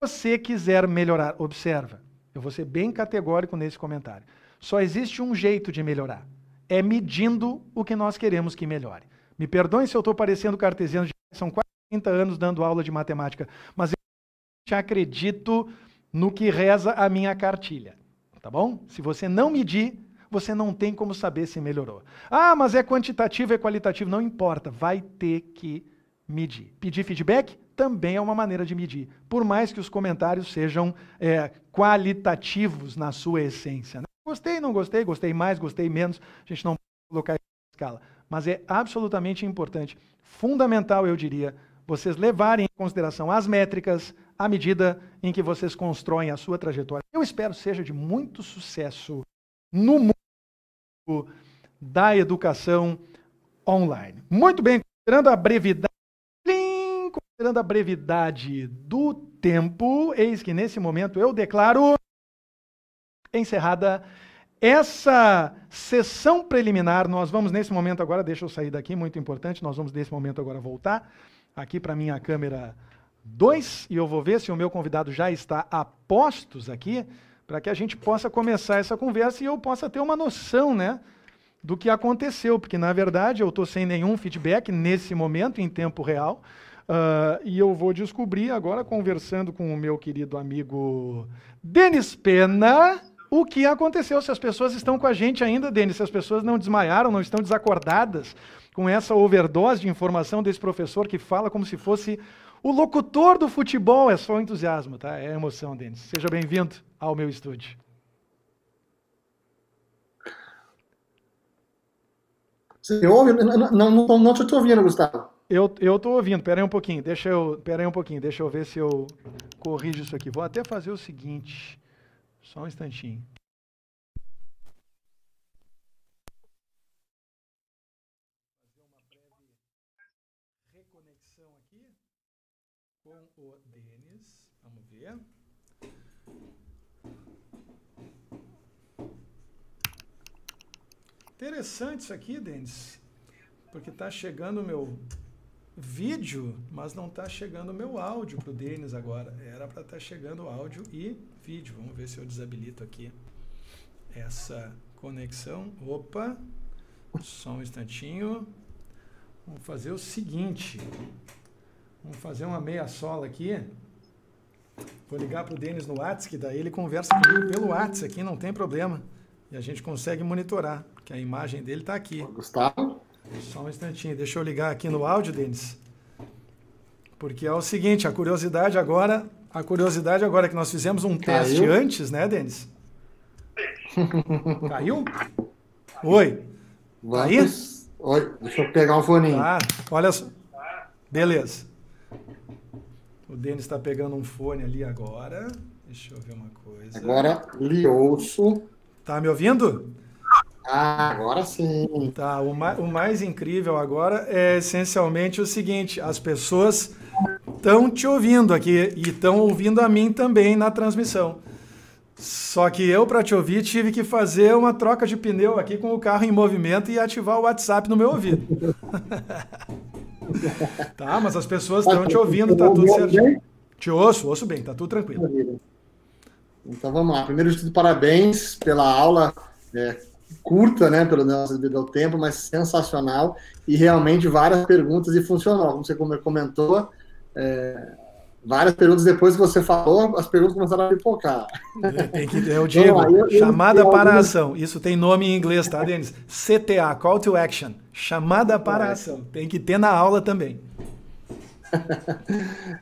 S1: você quiser melhorar, observa, eu vou ser bem categórico nesse comentário. Só existe um jeito de melhorar. É medindo o que nós queremos que melhore. Me perdoem se eu estou parecendo cartesiano, são quase 30 anos dando aula de matemática, mas eu acredito no que reza a minha cartilha, tá bom? Se você não medir, você não tem como saber se melhorou. Ah, mas é quantitativo, é qualitativo, não importa, vai ter que medir. Pedir feedback também é uma maneira de medir, por mais que os comentários sejam qualitativos na sua essência, né? Gostei, não gostei, gostei mais, gostei menos, a gente não pode colocar em escala. Mas é absolutamente importante, fundamental, eu diria, vocês levarem em consideração as métricas à medida em que vocês constroem a sua trajetória. Eu espero seja de muito sucesso no mundo da educação online. Muito bem, considerando a brevidade do tempo, eis que nesse momento eu declaro encerrada essa sessão preliminar. Nós vamos nesse momento agora, deixa eu sair daqui, muito importante, nós vamos nesse momento agora voltar aqui para minha câmera 2 e eu vou ver se o meu convidado já está a postos aqui, para que a gente possa começar essa conversa e eu possa ter uma noção, né, do que aconteceu, porque na verdade eu estou sem nenhum feedback nesse momento, em tempo real, e eu vou descobrir agora, conversando com o meu querido amigo Denis Pena, o que aconteceu, se as pessoas estão com a gente ainda, Denis, se as pessoas não desmaiaram, não estão desacordadas com essa overdose de informação desse professor que fala como se fosse o locutor do futebol. É só entusiasmo, tá? É emoção, Denis. Seja bem-vindo ao meu estúdio.
S2: Você ouve? Não te estou ouvindo, Gustavo.
S1: Eu estou ouvindo, pera aí um pouquinho, deixa eu ver se eu corrijo isso aqui. Vou até fazer o seguinte, só um instantinho. Fazer uma breve reconexão aqui com o Denis, vamos ver. Interessante isso aqui, Denis, porque está chegando o meu vídeo, mas não está chegando o meu áudio para o Denis agora. Era para estar chegando áudio e vídeo. Vamos ver se eu desabilito aqui essa conexão. Opa, só um instantinho. Vamos fazer o seguinte. Vamos fazer uma meia sola aqui. Vou ligar para o Denis no WhatsApp, que daí ele conversa comigo pelo WhatsApp aqui, não tem problema. E a gente consegue monitorar, que a imagem dele está aqui.
S2: Gustavo?
S1: Só um instantinho, deixa eu ligar aqui no áudio, Denis. Porque é o seguinte, a curiosidade agora é que nós fizemos um teste antes, né, Denis? Caiu? Oi. Aí?
S2: Oi, deixa eu pegar um foninho.
S1: Tá, olha só. Beleza. O Denis está pegando um fone ali agora. Deixa eu ver uma coisa.
S2: Agora lhe ouço.
S1: Tá me ouvindo?
S2: Ah, agora sim.
S1: Tá, o mais incrível agora é essencialmente o seguinte, as pessoas estão te ouvindo aqui e estão ouvindo a mim também na transmissão. Só que eu, para te ouvir, tive que fazer uma troca de pneu aqui com o carro em movimento e ativar o WhatsApp no meu ouvido. Tá, mas as pessoas estão te ouvindo, tá tudo certo. Te ouço bem, tá tudo tranquilo.
S2: Então vamos lá. Primeiro de tudo, parabéns pela aula curta, né, pelo nosso devido ao tempo, mas sensacional e realmente várias perguntas e funcionou. Como você comentou, várias perguntas depois que você falou, as perguntas começaram a pipocar.
S1: Eu digo, chamada para a ação. Isso tem nome em inglês, tá, Denis? CTA, Call to Action. Chamada para a ação. Tem que ter na aula também.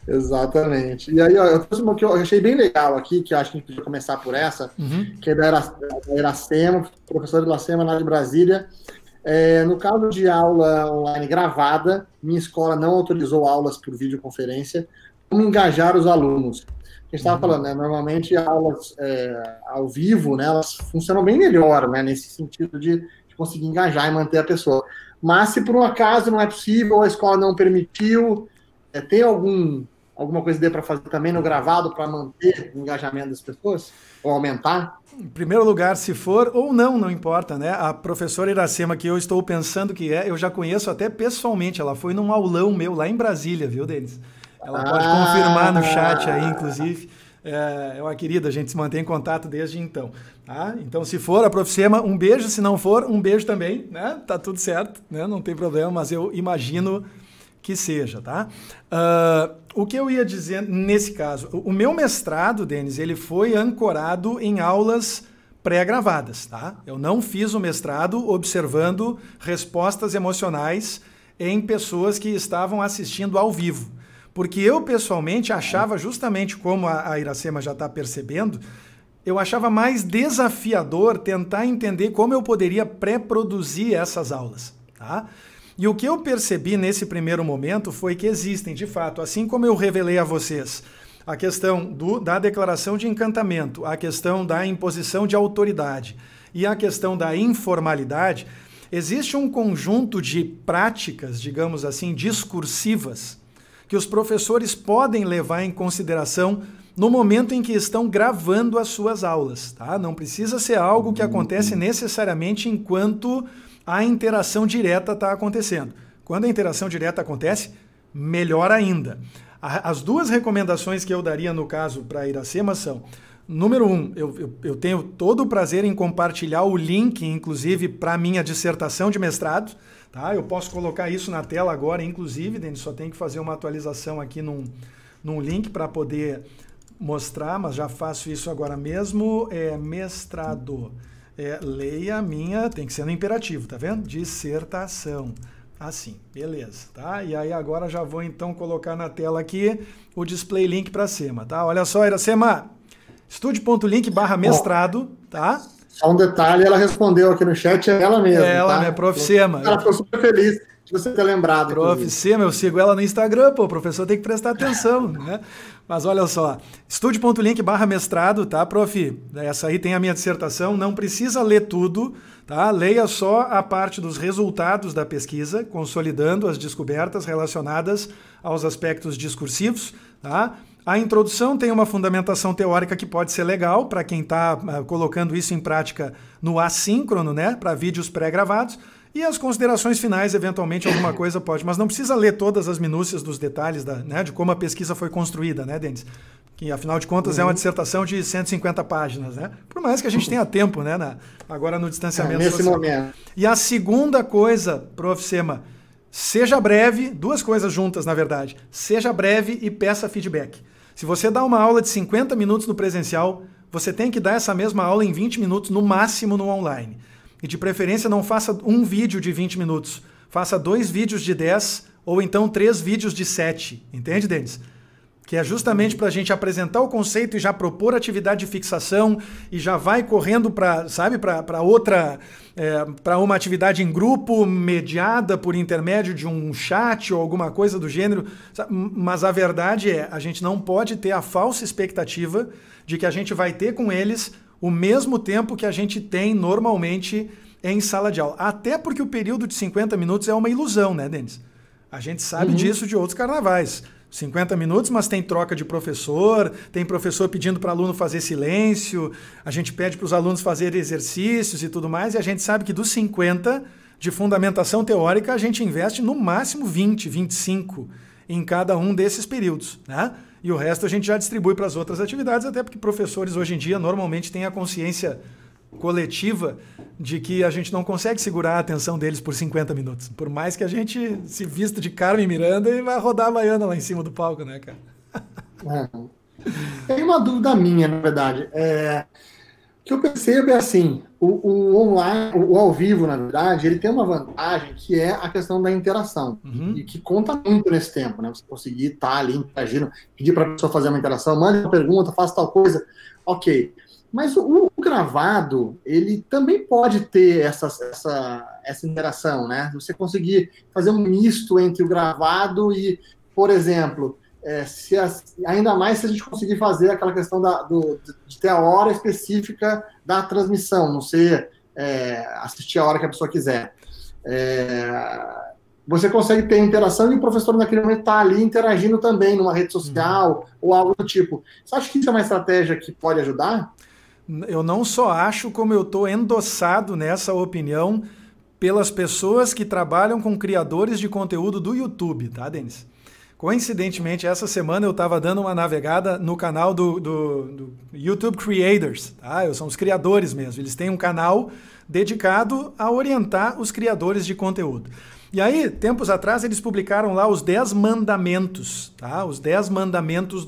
S2: Exatamente. E aí, eu trouxe uma que eu achei bem legal aqui, que eu acho que a gente podia começar por essa, que é da Iracema, professora de Iracema lá de Brasília. No caso de aula online gravada, minha escola não autorizou aulas por videoconferência. Como engajar os alunos? A gente estava falando, né? Normalmente aulas ao vivo, né, elas funcionam bem melhor, né, nesse sentido de conseguir engajar e manter a pessoa. Mas se por um acaso não é possível, a escola não permitiu, tem alguma coisa que dê para fazer também no gravado para manter o engajamento das pessoas? Ou aumentar?
S1: Em primeiro lugar, se for ou não importa, né? A professora Iracema, que eu estou pensando que eu já conheço até pessoalmente, ela foi num aulão meu lá em Brasília, viu, Denis? Ela pode confirmar no chat aí, inclusive. É uma querida, a gente se mantém em contato desde então. Tá? Então, se for a Professema, um beijo. Se não for, um beijo também. Né? Tá tudo certo, né? Não tem problema, mas eu imagino que seja. Tá? O que eu ia dizer nesse caso? O meu mestrado, Denis, ele foi ancorado em aulas pré-gravadas. Tá? Eu não fiz o mestrado observando respostas emocionais em pessoas que estavam assistindo ao vivo. Porque eu, pessoalmente, achava, justamente como a Iracema já está percebendo, eu achava mais desafiador tentar entender como eu poderia pré-produzir essas aulas. Tá? E o que eu percebi nesse primeiro momento foi que existem, de fato, assim como eu revelei a vocês, a questão da declaração de encantamento, a questão da imposição de autoridade e a questão da informalidade, existe um conjunto de práticas, digamos assim, discursivas, que os professores podem levar em consideração no momento em que estão gravando as suas aulas. Tá? Não precisa ser algo que acontece necessariamente enquanto a interação direta está acontecendo. Quando a interação direta acontece, melhor ainda. As duas recomendações que eu daria no caso para a Iracema são: número 1, eu tenho todo o prazer em compartilhar o link, inclusive, para a minha dissertação de mestrado. Tá? Eu posso colocar isso na tela agora, inclusive, Denis, só tem que fazer uma atualização aqui num link para poder mostrar, mas já faço isso agora mesmo. Mestrado. Leia a minha, tem que ser no imperativo, tá vendo? Dissertação. Assim, beleza. Tá? E aí agora já vou então colocar na tela aqui o display link para cima. Tá? Olha só, Iracema, estude.link/mestrado, tá?
S2: Só um detalhe, ela respondeu aqui no chat, é ela mesma.
S1: Ela,
S2: tá?
S1: né? Professema.
S2: Ela ficou super feliz de você ter lembrado.
S1: Professema, eu sigo ela no Instagram, pô, o professor tem que prestar atenção, né? Mas olha só, estude.link/mestrado, tá, prof? Essa aí tem a minha dissertação, não precisa ler tudo, tá? Leia só a parte dos resultados da pesquisa, consolidando as descobertas relacionadas aos aspectos discursivos, tá? A introdução tem uma fundamentação teórica que pode ser legal para quem está colocando isso em prática no assíncrono, né, para vídeos pré-gravados. E as considerações finais, eventualmente, alguma coisa pode. Mas não precisa ler todas as minúcias dos detalhes né, de como a pesquisa foi construída, né, Denis? Que, afinal de contas, é uma dissertação de 150 páginas, né? Por mais que a gente tenha tempo, né, agora no distanciamento
S2: nesse
S1: social.
S2: Momento.
S1: E a segunda coisa, prof. Sema, seja breve, duas coisas juntas, na verdade. Seja breve e peça feedback. Se você dá uma aula de 50 minutos no presencial, você tem que dar essa mesma aula em 20 minutos no máximo no online. E de preferência não faça um vídeo de 20 minutos, faça 2 vídeos de 10 ou então 3 vídeos de 7. Entende, Denis? Que é justamente para a gente apresentar o conceito e já propor atividade de fixação e já vai correndo para, sabe, para outra, para uma atividade em grupo mediada por intermédio de um chat ou alguma coisa do gênero. Mas a verdade é, a gente não pode ter a falsa expectativa de que a gente vai ter com eles o mesmo tempo que a gente tem normalmente em sala de aula. Até porque o período de 50 minutos é uma ilusão, né, Denis? A gente sabe disso de outros carnavais. 50 minutos, mas tem troca de professor, tem professor pedindo para aluno fazer silêncio, a gente pede para os alunos fazerem exercícios e tudo mais, e a gente sabe que dos 50 de fundamentação teórica, a gente investe no máximo 20, 25 em cada um desses períodos, né? E o resto a gente já distribui para as outras atividades, até porque professores hoje em dia normalmente têm a consciência coletiva de que a gente não consegue segurar a atenção deles por 50 minutos. Por mais que a gente se vista de Carmen Miranda e vai rodar a baiana lá em cima do palco, né, cara?
S2: Tem uma dúvida minha, na verdade. O que eu percebo é assim, o online, o ao vivo, na verdade, ele tem uma vantagem que é a questão da interação, e que conta muito nesse tempo, né? Você conseguir estar ali interagindo, pedir para a pessoa fazer uma interação, mande uma pergunta, faça tal coisa, ok. Mas o gravado, ele também pode ter essa interação, né? Você conseguir fazer um misto entre o gravado e, por exemplo, ainda mais se a gente conseguir fazer aquela questão de ter a hora específica da transmissão, não ser assistir a hora que a pessoa quiser. Você consegue ter interação e o professor naquele momento está ali interagindo também numa rede social ou algo do tipo. Você acha que isso é uma estratégia que pode ajudar?
S1: Eu não só acho, como eu estou endossado nessa opinião pelas pessoas que trabalham com criadores de conteúdo do YouTube, tá, Denis? Coincidentemente, essa semana eu estava dando uma navegada no canal do YouTube Creators, tá? São os criadores mesmo. Eles têm um canal dedicado a orientar os criadores de conteúdo. E aí, tempos atrás, eles publicaram lá os 10 mandamentos, tá? Os 10 mandamentos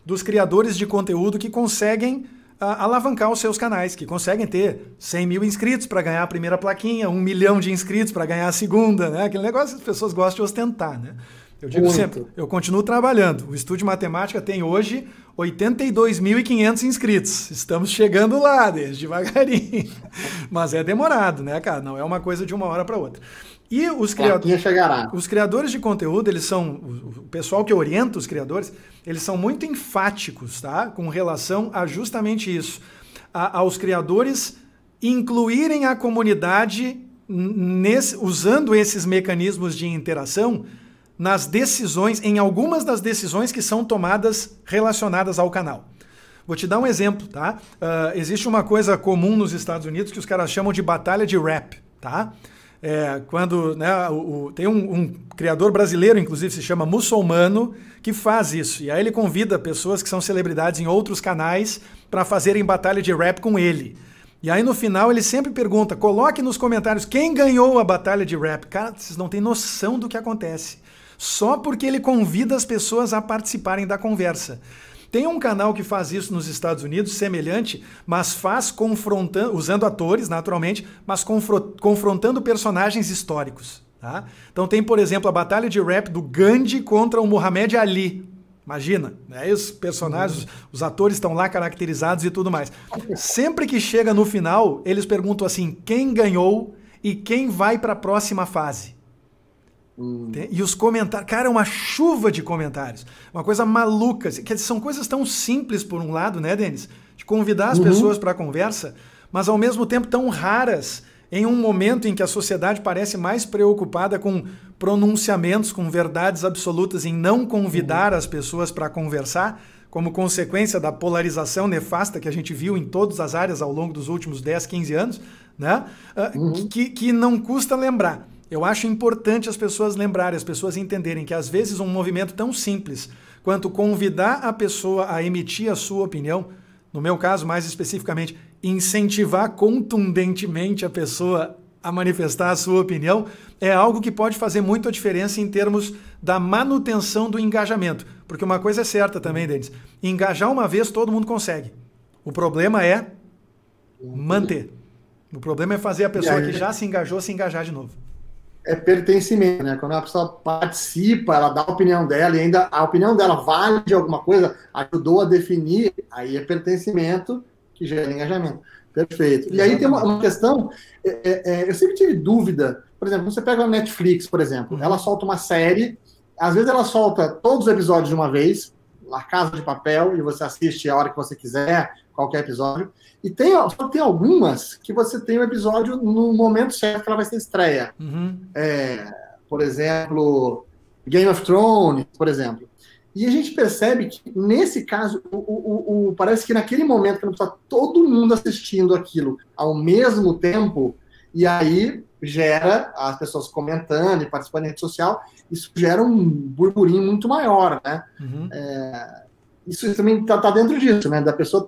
S1: dos criadores de conteúdo que conseguem alavancar os seus canais, que conseguem ter 100 mil inscritos para ganhar a primeira plaquinha, 1 milhão de inscritos para ganhar a segunda, né? Aquele negócio que as pessoas gostam de ostentar, né? Eu digo sempre, eu continuo trabalhando. O Estúdio Matemática tem hoje 82.500 inscritos. Estamos chegando lá, devagarinho. Mas é demorado, né, cara? Não é uma coisa de uma hora para outra. E os criadores de conteúdo, eles são, o pessoal que orienta os criadores, eles são muito enfáticos, tá? Com relação a justamente isso. Aos criadores incluírem a comunidade usando esses mecanismos de interação nas decisões, em algumas das decisões que são tomadas relacionadas ao canal. Vou te dar um exemplo, tá? Existe uma coisa comum nos Estados Unidos que os caras chamam de batalha de rap, tá? Quando, né, tem um criador brasileiro, inclusive, se chama Muçulmano, que faz isso. E aí ele convida pessoas que são celebridades em outros canais para fazerem batalha de rap com ele. E aí no final ele sempre pergunta, coloque nos comentários quem ganhou a batalha de rap. Cara, vocês não têm noção do que acontece. Só porque ele convida as pessoas a participarem da conversa. Tem um canal que faz isso nos Estados Unidos, semelhante, mas faz usando atores, naturalmente, mas confrontando personagens históricos. Tá? Então tem, por exemplo, a batalha de rap do Gandhi contra o Muhammad Ali. Imagina, né? Os personagens, os atores estão lá caracterizados e tudo mais. Sempre que chega no final, eles perguntam assim, quem ganhou e quem vai para a próxima fase? E os comentários, cara, é uma chuva de comentários, uma coisa maluca, que são coisas tão simples por um lado, né, Denis? De convidar as pessoas para a conversa, mas ao mesmo tempo tão raras em um momento em que a sociedade parece mais preocupada com pronunciamentos, com verdades absolutas, em não convidar as pessoas para conversar, como consequência da polarização nefasta que a gente viu em todas as áreas ao longo dos últimos 10, 15 anos, né? Que não custa lembrar. Eu acho importante as pessoas lembrarem, as pessoas entenderem que às vezes um movimento tão simples quanto convidar a pessoa a emitir a sua opinião, no meu caso mais especificamente, incentivar contundentemente a pessoa a manifestar a sua opinião, é algo que pode fazer muito a diferença em termos da manutenção do engajamento. Porque uma coisa é certa também, Denis, engajar uma vez todo mundo consegue. O problema é manter. O problema é fazer a pessoa que já se engajou se engajar de novo.
S2: É pertencimento, né? Quando a pessoa participa, ela dá a opinião dela e ainda a opinião dela vale de alguma coisa, ajudou a definir, aí é pertencimento que gera engajamento. Perfeito. E aí tem uma questão, eu sempre tive dúvida, por exemplo, você pega a Netflix, por exemplo, ela solta uma série, às vezes ela solta todos os episódios de uma vez, La Casa de Papel, e você assiste a hora que você quiser, qualquer episódio, e só tem algumas que você tem o episódio no momento certo que ela vai ser estreia. Por exemplo, Game of Thrones, por exemplo. E a gente percebe que, nesse caso, parece que naquele momento que está todo mundo assistindo aquilo ao mesmo tempo, e aí gera as pessoas comentando e participando em rede social, isso gera um burburinho muito maior, né? Isso também está dentro disso, né? Da pessoa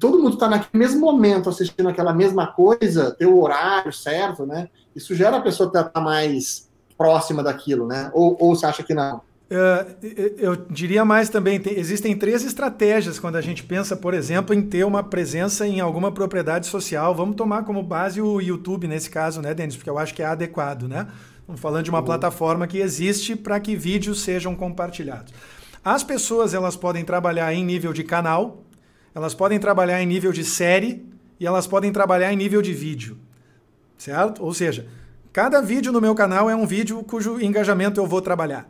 S2: todo mundo está naquele mesmo momento assistindo aquela mesma coisa, ter o horário certo, né? Isso gera a pessoa estar mais próxima daquilo, né? Ou você acha que não?
S1: Eu diria mais também, existem 3 estratégias quando a gente pensa, por exemplo, em ter uma presença em alguma propriedade social. Vamos tomar como base o YouTube nesse caso, né, Denis? Porque eu acho que é adequado, né? Estamos falando de uma plataforma que existe para que vídeos sejam compartilhados. As pessoas, elas podem trabalhar em nível de canal, elas podem trabalhar em nível de série e elas podem trabalhar em nível de vídeo, certo? Ou seja, cada vídeo no meu canal é um vídeo cujo engajamento eu vou trabalhar.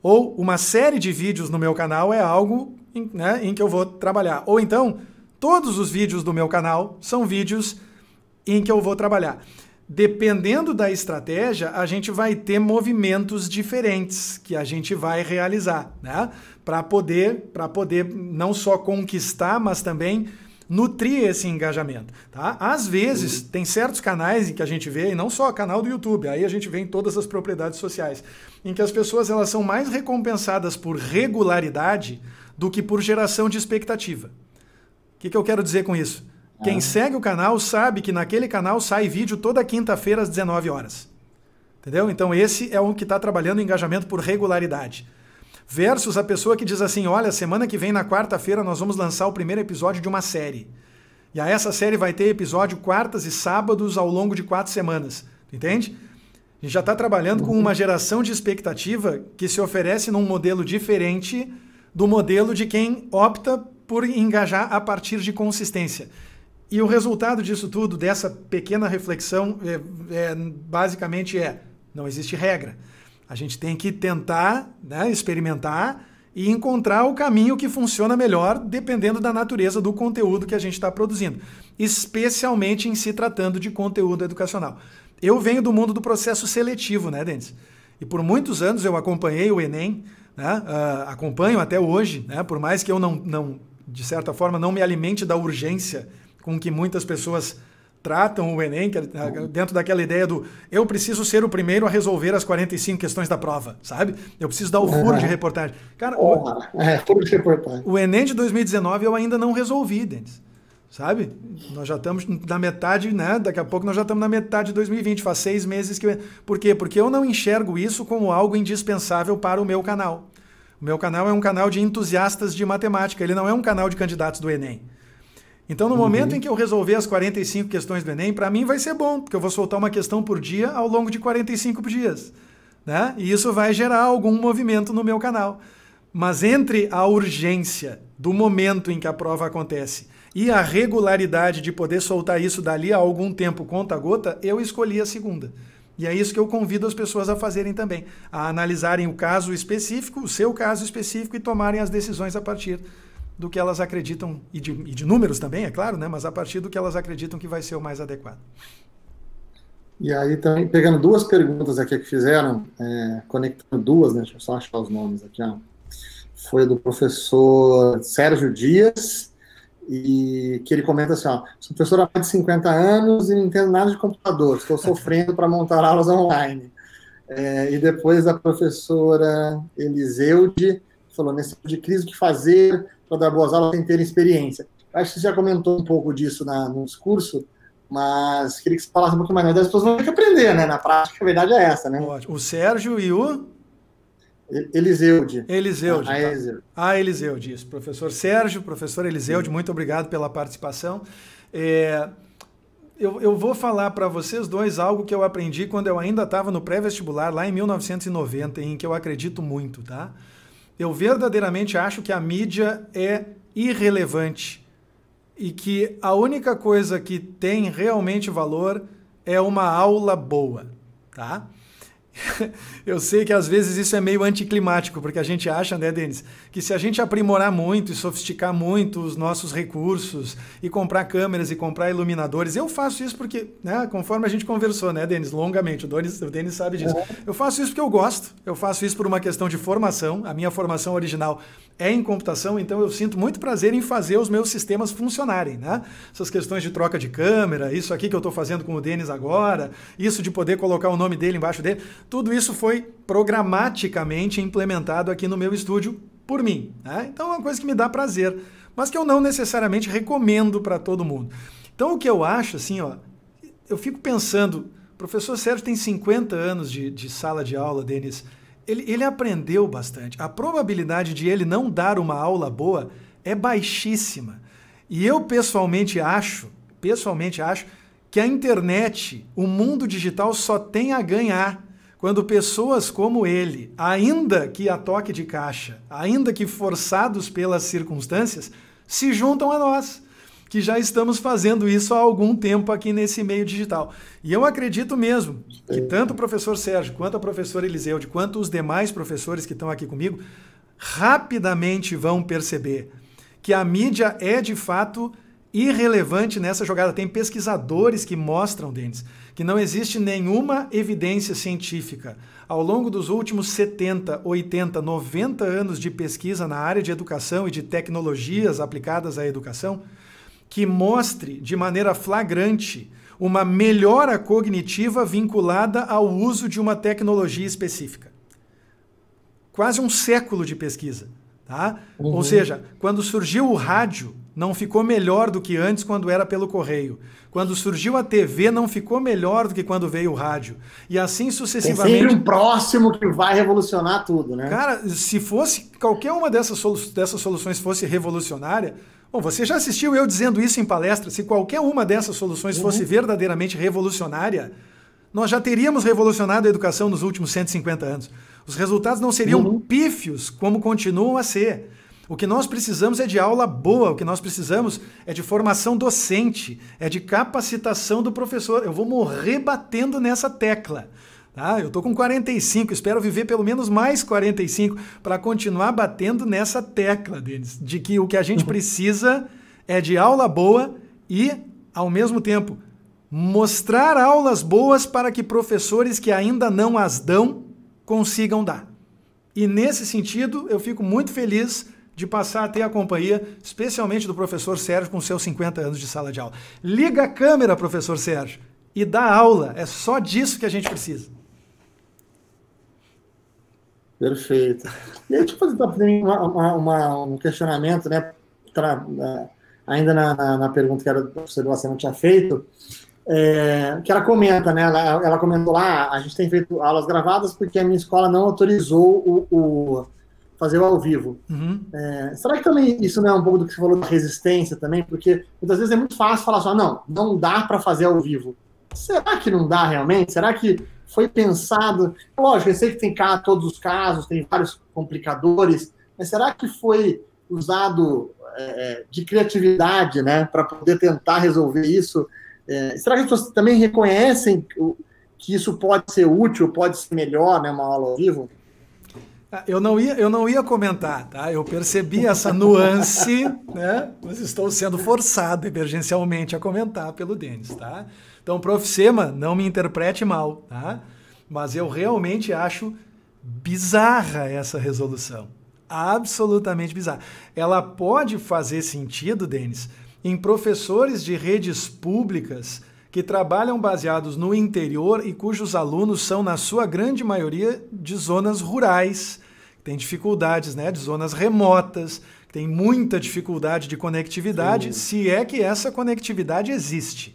S1: Ou uma série de vídeos no meu canal é algo, né, em que eu vou trabalhar. Ou então, todos os vídeos do meu canal são vídeos em que eu vou trabalhar. Dependendo da estratégia, a gente vai ter movimentos diferentes que a gente vai realizar, né? Para poder não só conquistar, mas também nutrir esse engajamento, tá? Às vezes, tem certos canais em que a gente vê, e não só o canal do YouTube, aí a gente vê em todas as propriedades sociais, em que as pessoas elas são mais recompensadas por regularidade do que por geração de expectativa. O que eu quero dizer com isso? Quem segue o canal sabe que naquele canal sai vídeo toda quinta-feira às 19 horas. Entendeu? Então esse é o que está trabalhando o engajamento por regularidade. Versus a pessoa que diz assim, olha, semana que vem na quarta-feira nós vamos lançar o primeiro episódio de uma série. E aí essa série vai ter episódio quartas e sábados ao longo de 4 semanas. Entende? A gente já está trabalhando com uma geração de expectativa que se oferece num modelo diferente do modelo de quem opta por engajar a partir de consistência. E o resultado disso tudo, dessa pequena reflexão, basicamente não existe regra. A gente tem que tentar, né, experimentar e encontrar o caminho que funciona melhor, dependendo da natureza do conteúdo que a gente está produzindo, especialmente em se tratando de conteúdo educacional. Eu venho do mundo do processo seletivo, né, Denis? E por muitos anos eu acompanhei o Enem, né, acompanho até hoje, né, por mais que eu não, de certa forma, não me alimente da urgência com que muitas pessoas tratam o Enem, que é dentro daquela ideia do eu preciso ser o primeiro a resolver as 45 questões da prova, sabe? Eu preciso dar o furo de reportagem. Cara,
S2: furo de reportagem.
S1: O Enem de 2019 eu ainda não resolvi, Denis. Sabe? Nós já estamos na metade, né? Daqui a pouco nós já estamos na metade de 2020, faz 6 meses que... Por quê? Porque eu não enxergo isso como algo indispensável para o meu canal. O meu canal é um canal de entusiastas de matemática, ele não é um canal de candidatos do Enem. Então, no momento em que eu resolver as 45 questões do Enem, para mim vai ser bom, porque eu vou soltar uma questão por dia ao longo de 45 dias. Né? E isso vai gerar algum movimento no meu canal. Mas entre a urgência do momento em que a prova acontece e a regularidade de poder soltar isso dali a algum tempo conta-gota, eu escolhi a segunda. E é isso que eu convido as pessoas a fazerem também, a analisarem o caso específico, o seu caso específico e tomarem as decisões a partir do que elas acreditam, e de números também, é claro, né? Mas a partir do que elas acreditam que vai ser o mais adequado.
S2: E aí, também, pegando 2 perguntas aqui que fizeram, conectando 2, né? Deixa eu só achar os nomes aqui. Ó. Foi do professor Sérgio Dias, e que ele comenta assim, ó, sou professor há mais de 50 anos e não entendo nada de computador, estou sofrendo para montar aulas online. E depois da professora Eliseude, que falou, nesse tipo de crise, o que fazer para dar boas aulas sem ter experiência. Acho que você já comentou um pouco disso no discurso, mas queria que você falasse um pouquinho mais. As pessoas vão ter que aprender, né? Na prática, a verdade é essa, né?
S1: Ótimo. O Sérgio e o...
S2: Eliseude.
S1: Eliseude.
S2: Eliseude,
S1: isso. Professor Sérgio, professor Eliseude, muito obrigado pela participação. Eu vou falar para vocês dois algo que eu aprendi quando eu ainda estava no pré-vestibular, lá em 1990, em que eu acredito muito, tá? Eu verdadeiramente acho que a mídia é irrelevante e que a única coisa que tem realmente valor é uma aula boa, tá? Eu sei que às vezes isso é meio anticlimático, porque a gente acha, né, Denis, que se a gente aprimorar muito e sofisticar muito os nossos recursos e comprar câmeras e comprar iluminadores, eu faço isso porque, né, conforme a gente conversou, né, Denis, longamente, o Denis sabe disso. Eu faço isso porque eu gosto, eu faço isso por uma questão de formação, a minha formação original é em computação, então eu sinto muito prazer em fazer os meus sistemas funcionarem, né? Essas questões de troca de câmera, isso aqui que eu estou fazendo com o Denis agora, isso de poder colocar o nome dele embaixo dele, tudo isso foi programaticamente implementado aqui no meu estúdio por mim, né? Então é uma coisa que me dá prazer, mas que eu não necessariamente recomendo para todo mundo. Então o que eu acho, assim, ó, eu fico pensando, o professor Sérgio tem 50 anos de sala de aula, Denis, ele aprendeu bastante. A probabilidade de ele não dar uma aula boa é baixíssima. E eu pessoalmente acho que a internet, o mundo digital só tem a ganhar quando pessoas como ele, ainda que a toque de caixa, ainda que forçados pelas circunstâncias, se juntam a nós, que já estamos fazendo isso há algum tempo aqui nesse meio digital. E eu acredito mesmo que tanto o professor Sérgio, quanto a professora Eliseude, quanto os demais professores que estão aqui comigo, rapidamente vão perceber que a mídia é, de fato, irrelevante nessa jogada. Tem pesquisadores que mostram, Denis, que não existe nenhuma evidência científica ao longo dos últimos 70, 80, 90 anos de pesquisa na área de educação e de tecnologias aplicadas à educação que mostre de maneira flagrante uma melhora cognitiva vinculada ao uso de uma tecnologia específica. Quase um século de pesquisa, tá? Ou seja, quando surgiu o rádio, não ficou melhor do que antes quando era pelo correio. Quando surgiu a TV, não ficou melhor do que quando veio o rádio. E assim sucessivamente.
S2: Tem sempre um próximo que vai revolucionar tudo, né?
S1: Cara, se fosse qualquer uma dessas soluções fosse revolucionária, bom, você já assistiu eu dizendo isso em palestra, se qualquer uma dessas soluções fosse verdadeiramente revolucionária, nós já teríamos revolucionado a educação nos últimos 150 anos. Os resultados não seriam pífios como continuam a ser. O que nós precisamos é de aula boa, o que nós precisamos é de formação docente, é de capacitação do professor. Eu vou morrer batendo nessa tecla. Tá? Eu estou com 45, espero viver pelo menos mais 45 para continuar batendo nessa tecla, Denis, de que o que a gente precisa é de aula boa e, ao mesmo tempo, mostrar aulas boas para que professores que ainda não as dão consigam dar. E nesse sentido, eu fico muito feliz de passar a ter a companhia, especialmente do professor Sérgio, com seus 50 anos de sala de aula. Liga a câmera, professor Sérgio, e dá aula. É só disso que a gente precisa.
S2: Perfeito. E aí, deixa eu fazer um questionamento, né? Ainda na pergunta que a professora Lacena tinha feito, que ela comenta, né? Ela comentou lá, a gente tem feito aulas gravadas porque a minha escola não autorizou fazer o ao vivo. Será que também isso não é um pouco do que você falou da resistência também? Porque muitas vezes é muito fácil falar só, não dá para fazer ao vivo. Será que não dá realmente? Será que foi pensado? Lógico, eu sei que tem todos os casos, tem vários complicadores, mas será que foi usado de criatividade, né, para poder tentar resolver isso? Será que as pessoas também reconhecem que isso pode ser útil, pode ser melhor, né, uma aula ao vivo?
S1: Eu não ia comentar, tá? Eu percebi essa nuance, né? Mas estou sendo forçado emergencialmente a comentar pelo Denis, tá? Então, prof. Sema, não me interprete mal, tá? Mas eu realmente acho bizarra essa resolução. Absolutamente bizarra. Ela pode fazer sentido, Denis, em professores de redes públicas que trabalham baseados no interior e cujos alunos são, na sua grande maioria, de zonas rurais, que têm dificuldades, né, de zonas remotas, que têm muita dificuldade de conectividade, se é que essa conectividade existe.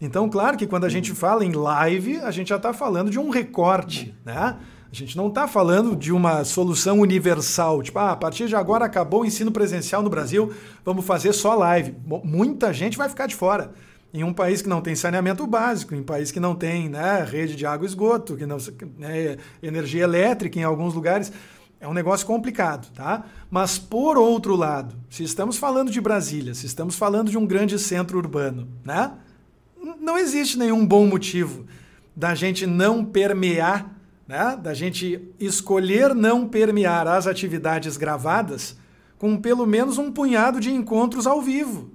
S1: Então, claro que quando a gente fala em live, a gente já está falando de um recorte, né? A gente não está falando de uma solução universal, tipo, a partir de agora acabou o ensino presencial no Brasil, vamos fazer só live. Bom, muita gente vai ficar de fora. Em um país que não tem saneamento básico, em um país que não tem, né, rede de água e esgoto, que não, né, energia elétrica em alguns lugares, é um negócio complicado, tá? Mas, por outro lado, se estamos falando de Brasília, se estamos falando de um grande centro urbano, né, não existe nenhum bom motivo da gente não permear, né, da gente escolher não permear as atividades gravadas com pelo menos um punhado de encontros ao vivo.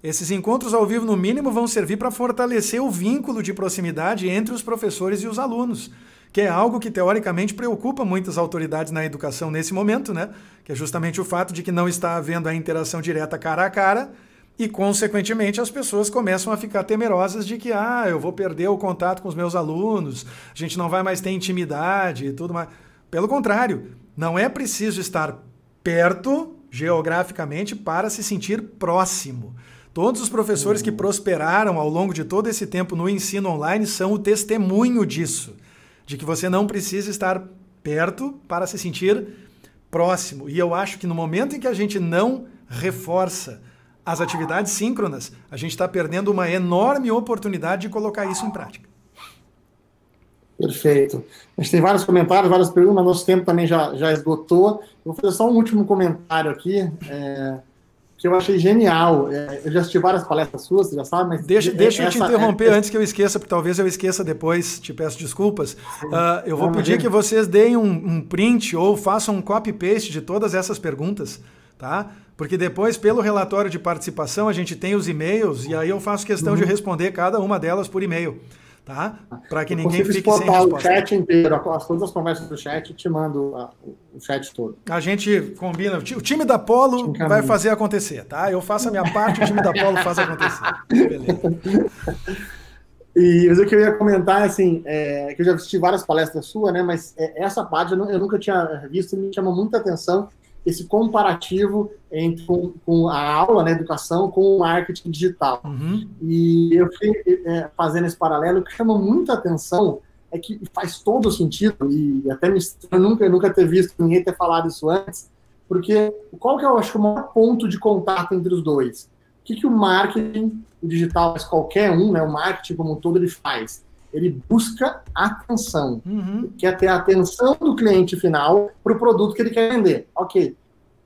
S1: Esses encontros ao vivo, no mínimo, vão servir para fortalecer o vínculo de proximidade entre os professores e os alunos, que é algo que, teoricamente, preocupa muitas autoridades na educação nesse momento, né? Que é justamente o fato de que não está havendo a interação direta cara a cara e, consequentemente, as pessoas começam a ficar temerosas de que eu vou perder o contato com os meus alunos, a gente não vai mais ter intimidade e tudo mais. Pelo contrário, não é preciso estar perto, geograficamente, para se sentir próximo. Todos os professores que prosperaram ao longo de todo esse tempo no ensino online são o testemunho disso, de que você não precisa estar perto para se sentir próximo. E eu acho que no momento em que a gente não reforça as atividades síncronas, a gente está perdendo uma enorme oportunidade de colocar isso em prática.
S2: Perfeito. A gente tem vários comentários, várias perguntas, nosso tempo também já esgotou. Eu vou fazer só um último comentário aqui, que eu achei genial. Eu já assisti várias palestras suas, você já sabe, mas...
S1: Deixa eu te interromper antes que eu esqueça, porque talvez eu esqueça depois, te peço desculpas. Eu vou pedir que vocês deem um print ou façam um copy-paste de todas essas perguntas, tá? Porque depois, pelo relatório de participação, a gente tem os e-mails e aí eu faço questão de responder cada uma delas por e-mail. Tá? Para que ninguém fique sem resposta.
S2: O chat inteiro, todas as conversas do chat, te mando o chat todo.
S1: A gente combina, o time da Polo vai fazer acontecer, tá? Eu faço a minha parte, o time da Polo faz acontecer. Beleza.
S2: Mas o que eu ia comentar, assim, que eu já assisti várias palestras suas, né? Mas essa parte eu nunca tinha visto e me chamou muita atenção, esse comparativo entre com a aula, né, educação, com o marketing digital. E eu fui fazendo esse paralelo, o que chama muita atenção é que faz todo sentido, e até eu nunca ter visto ninguém ter falado isso antes, porque qual que eu acho o maior ponto de contato entre os dois? O que o marketing, o digital, mas qualquer um, né, o marketing como um todo, ele faz? Ele busca atenção. Ele quer ter a atenção do cliente final para o produto que ele quer vender. Ok.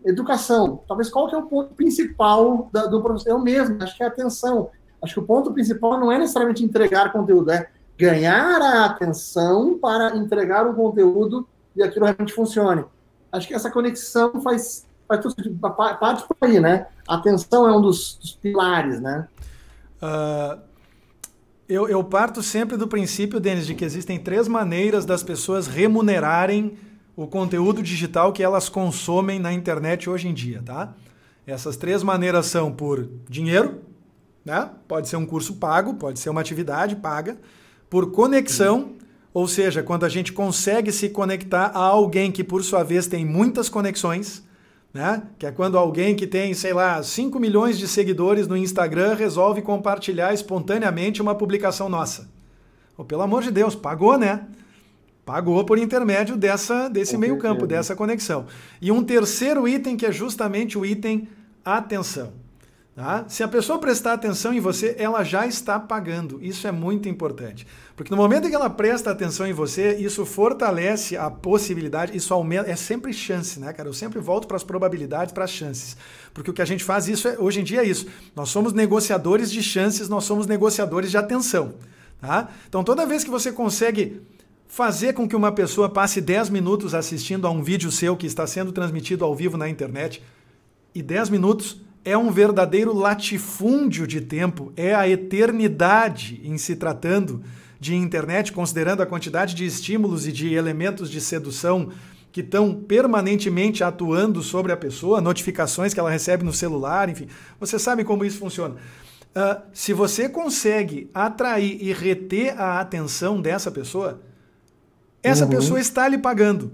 S2: Educação. Talvez qual que é o ponto principal do professor? Eu mesmo, acho que é a atenção. Acho que o ponto principal não é necessariamente entregar conteúdo, é ganhar a atenção para entregar um conteúdo e aquilo realmente funcione. Acho que essa conexão faz tudo, parte por aí, né? A atenção é um dos pilares, né?
S1: Eu parto sempre do princípio, Denis, de que existem 3 maneiras das pessoas remunerarem o conteúdo digital que elas consomem na internet hoje em dia, tá? Essas 3 maneiras são por dinheiro, né? Pode ser um curso pago, pode ser uma atividade paga, por conexão, ou seja, quando a gente consegue se conectar a alguém que, por sua vez, tem muitas conexões, né? Que é quando alguém que tem, sei lá, 5 milhões de seguidores no Instagram resolve compartilhar espontaneamente uma publicação nossa. Oh, pelo amor de Deus, pagou, né? Pagou por intermédio desse meio campo, dessa conexão. E um terceiro item que é justamente o item atenção. Tá? Se a pessoa prestar atenção em você, ela já está pagando. Isso é muito importante. Porque no momento em que ela presta atenção em você, isso fortalece a possibilidade, isso aumenta, é sempre chance, né, cara? Eu sempre volto para as probabilidades, para as chances. Porque o que a gente faz hoje em dia é isso. Nós somos negociadores de chances, nós somos negociadores de atenção. Tá? Então toda vez que você consegue fazer com que uma pessoa passe 10 minutos assistindo a um vídeo seu que está sendo transmitido ao vivo na internet, e 10 minutos é um verdadeiro latifúndio de tempo, é a eternidade em se tratando de internet, considerando a quantidade de estímulos e de elementos de sedução que estão permanentemente atuando sobre a pessoa, notificações que ela recebe no celular, enfim. Você sabe como isso funciona. Se você consegue atrair e reter a atenção dessa pessoa, essa pessoa está lhe pagando.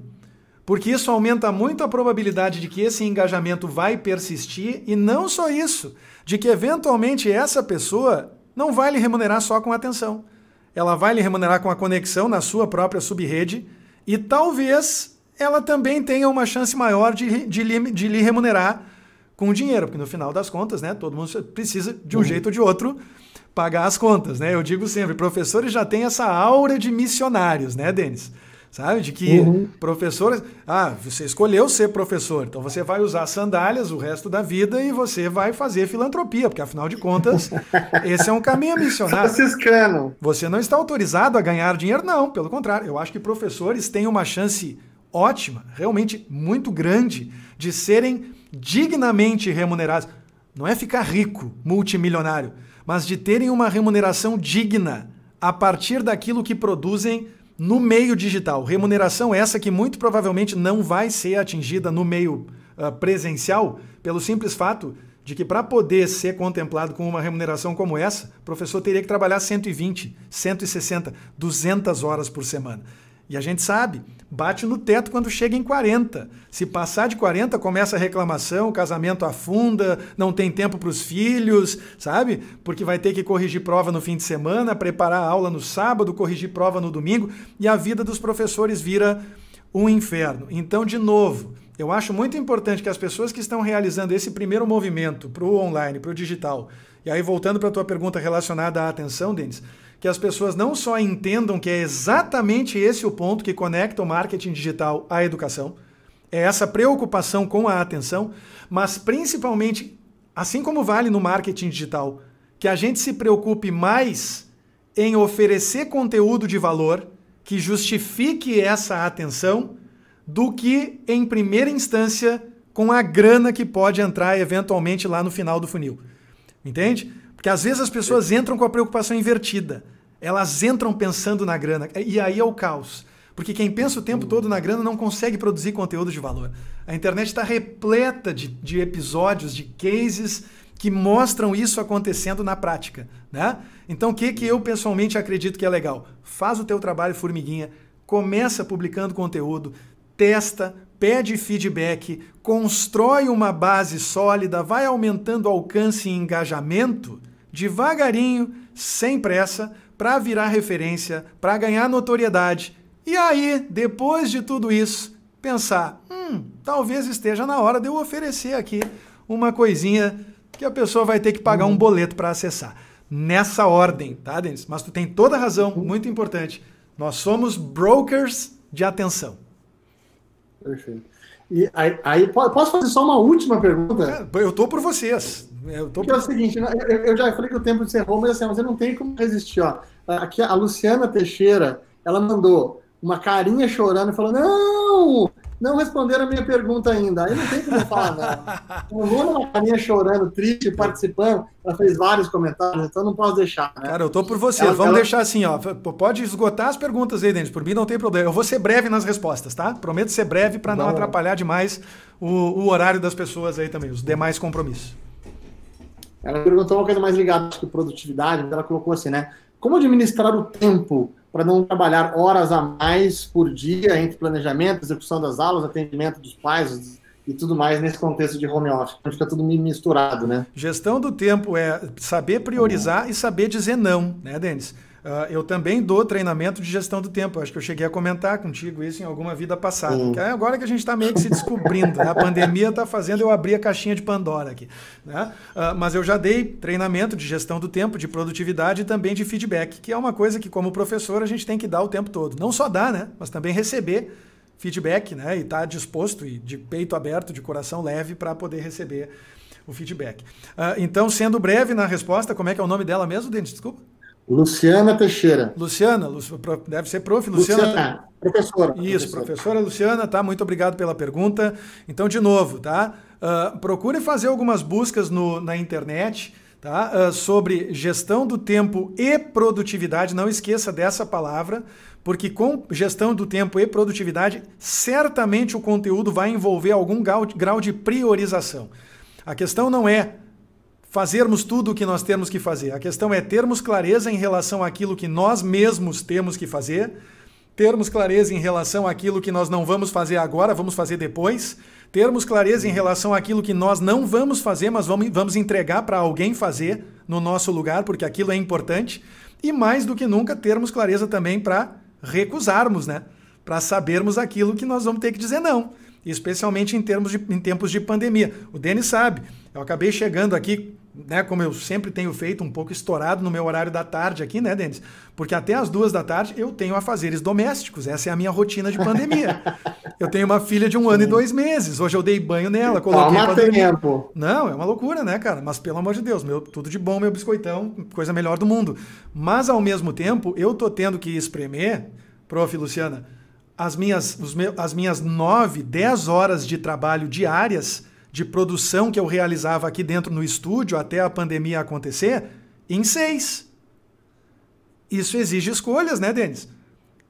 S1: Porque isso aumenta muito a probabilidade de que esse engajamento vai persistir e não só isso, de que eventualmente essa pessoa não vai lhe remunerar só com atenção. Ela vai lhe remunerar com a conexão na sua própria subrede e talvez ela também tenha uma chance maior de lhe remunerar com dinheiro, porque no final das contas, né, todo mundo precisa, de um jeito ou de outro, pagar as contas, né? Eu digo sempre, professores já têm essa aura de missionários, né, Denis? Sabe? De que professores... você escolheu ser professor, então você vai usar sandálias o resto da vida e você vai fazer filantropia, porque afinal de contas, esse é um caminho missionário.
S2: Franciscano.
S1: Você não está autorizado a ganhar dinheiro? Não, pelo contrário. Eu acho que professores têm uma chance ótima, realmente muito grande, de serem dignamente remunerados. Não é ficar rico, multimilionário, mas de terem uma remuneração digna a partir daquilo que produzem no meio digital. Remuneração essa que muito provavelmente não vai ser atingida no meio presencial, pelo simples fato de que para poder ser contemplado com uma remuneração como essa, o professor teria que trabalhar 120, 160, 200 horas por semana. E a gente sabe, bate no teto quando chega em 40. Se passar de 40, começa a reclamação, o casamento afunda, não tem tempo para os filhos, sabe? Porque vai ter que corrigir prova no fim de semana, preparar a aula no sábado, corrigir prova no domingo, e a vida dos professores vira um inferno. Então, de novo, eu acho muito importante que as pessoas que estão realizando esse primeiro movimento para o online, para o digital, e aí voltando para a tua pergunta relacionada à atenção, Denis, que as pessoas não só entendam que é exatamente esse o ponto que conecta o marketing digital à educação, é essa preocupação com a atenção, mas principalmente, assim como vale no marketing digital, que a gente se preocupe mais em oferecer conteúdo de valor que justifique essa atenção do que, em primeira instância, com a grana que pode entrar eventualmente lá no final do funil. Entende? Porque às vezes as pessoas entram com a preocupação invertida. Elas entram pensando na grana. E aí é o caos. Porque quem pensa o tempo todo na grana não consegue produzir conteúdo de valor. A internet está repleta de episódios, de cases que mostram isso acontecendo na prática, né? Então o que eu pessoalmente acredito que é legal? Faz o teu trabalho formiguinha, começa publicando conteúdo, testa, pede feedback, constrói uma base sólida, vai aumentando o alcance e engajamento, devagarinho, sem pressa, para virar referência, para ganhar notoriedade. E aí, depois de tudo isso, pensar, talvez esteja na hora de eu oferecer aqui uma coisinha que a pessoa vai ter que pagar um boleto para acessar. Nessa ordem, tá, Denis? Mas tu tem toda a razão, muito importante. Nós somos brokers de atenção.
S2: Perfeito. E aí posso fazer só uma última pergunta?
S1: Eu tô por vocês.
S2: É o seguinte, eu já falei que o tempo encerrou, mas assim, você não tem como resistir. Ó. Aqui a Luciana Teixeira, ela mandou uma carinha chorando e falou, não responderam a minha pergunta ainda. Aí não tem como falar, não. Mandou uma carinha chorando, triste, participando. Ela fez vários comentários, então não posso deixar. Né?
S1: Cara, eu tô por você. Vamos deixar assim, ó. Pode esgotar as perguntas aí, Denis. Por mim não tem problema. Eu vou ser breve nas respostas, tá? Prometo ser breve para não atrapalhar demais o horário das pessoas aí também, os demais compromissos.
S2: Ela perguntou uma coisa mais ligada à produtividade, mas ela colocou assim, né? Como administrar o tempo para não trabalhar horas a mais por dia entre planejamento, execução das aulas, atendimento dos pais e tudo mais nesse contexto de home office? Fica tudo misturado, né?
S1: Gestão do tempo é saber priorizar e saber dizer não, né, Denis? Eu também dou treinamento de gestão do tempo. Acho que eu cheguei a comentar contigo isso em alguma vida passada. Que é agora que a gente está meio que se descobrindo. Né? A pandemia está fazendo eu abrir a caixinha de Pandora aqui. Né? Mas eu já dei treinamento de gestão do tempo, de produtividade e também de feedback, que é uma coisa que, como professor, a gente tem que dar o tempo todo. Não só dar, né? Mas também receber feedback, né? E estar disposto e de peito aberto, de coração leve para poder receber o feedback. Então, sendo breve na resposta, como é que é o nome dela mesmo, Denis? Desculpa.
S2: Luciana Teixeira.
S1: Luciana, deve ser prof. Luciana,
S2: professora.
S1: Isso, professora Luciana, tá? Muito obrigado pela pergunta. Então, de novo, tá? Procure fazer algumas buscas na internet, tá? Sobre gestão do tempo e produtividade. Não esqueça dessa palavra, porque com gestão do tempo e produtividade, certamente o conteúdo vai envolver algum grau de priorização. A questão não é fazermos tudo o que nós temos que fazer. A questão é termos clareza em relação àquilo que nós mesmos temos que fazer, termos clareza em relação àquilo que nós não vamos fazer agora, vamos fazer depois, termos clareza em relação àquilo que nós não vamos fazer, mas vamos entregar para alguém fazer no nosso lugar, porque aquilo é importante, e mais do que nunca termos clareza também para recusarmos, né? Para sabermos aquilo que nós vamos ter que dizer não, especialmente em tempos de pandemia. O Denis sabe, eu acabei chegando aqui, né, como eu sempre tenho feito, um pouco estourado no meu horário da tarde aqui, né, Denis? Porque até as 2 da tarde eu tenho afazeres domésticos, essa é a minha rotina de pandemia. Eu tenho uma filha de 1 ano e 2 meses, hoje eu dei banho nela, coloquei pra dormir. Tempo. Não, é uma loucura, né, cara? Mas pelo amor de Deus, tudo de bom, meu biscoitão, coisa melhor do mundo. Mas ao mesmo tempo, eu tô tendo que espremer, prof. Luciana, as minhas 9, 10 horas de trabalho diárias de produção que eu realizava aqui dentro no estúdio até a pandemia acontecer, em 6. Isso exige escolhas, né, Denis?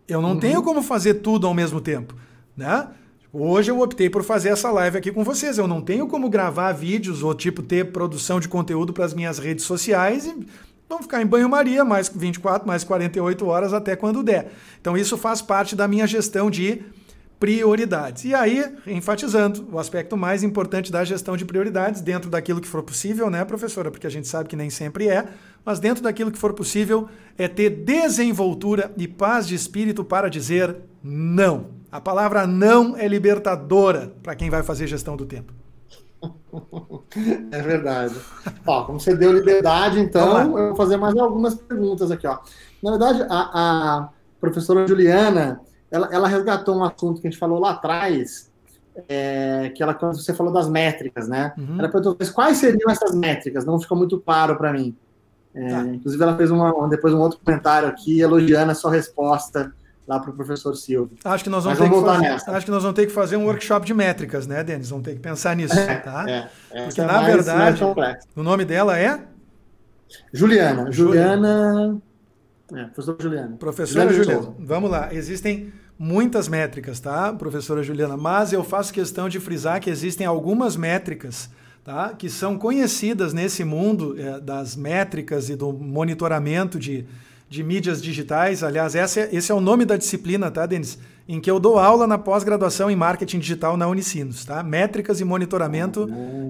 S1: Eu não tenho como fazer tudo ao mesmo tempo, né? Hoje eu optei por fazer essa live aqui com vocês. Eu não tenho como gravar vídeos ou tipo ter produção de conteúdo para as minhas redes sociais e vamos ficar em banho-maria mais 24, mais 48 horas até quando der. Então isso faz parte da minha gestão de prioridades. E aí, enfatizando, o aspecto mais importante da gestão de prioridades, dentro daquilo que for possível, né, professora? Porque a gente sabe que nem sempre é, mas dentro daquilo que for possível, é ter desenvoltura e paz de espírito para dizer não. A palavra não é libertadora para quem vai fazer gestão do tempo.
S2: É verdade. Ó, como você deu liberdade, então, eu vou fazer mais algumas perguntas aqui. Ó. Na verdade, a professora Juliana, ela resgatou um assunto que a gente falou lá atrás, quando você falou das métricas, né? Ela perguntou, mas quais seriam essas métricas? Não ficou muito claro para mim. Inclusive, ela fez depois um outro comentário aqui, elogiando a sua resposta lá para o professor Silvio.
S1: Acho que nós vamos ter que fazer um workshop de métricas, né, Denis? Vamos ter que pensar nisso, tá? Porque, na verdade, o nome dela é?
S2: Juliana. Professora Juliana.
S1: Professora Juliana. Vamos lá. Existem muitas métricas, tá, professora Juliana? Mas eu faço questão de frisar que existem algumas métricas, tá, que são conhecidas nesse mundo das métricas e do monitoramento de mídias digitais. Aliás, esse é o nome da disciplina, tá, Denis? Em que eu dou aula na pós-graduação em marketing digital na Unicinos, tá? Métricas e monitoramento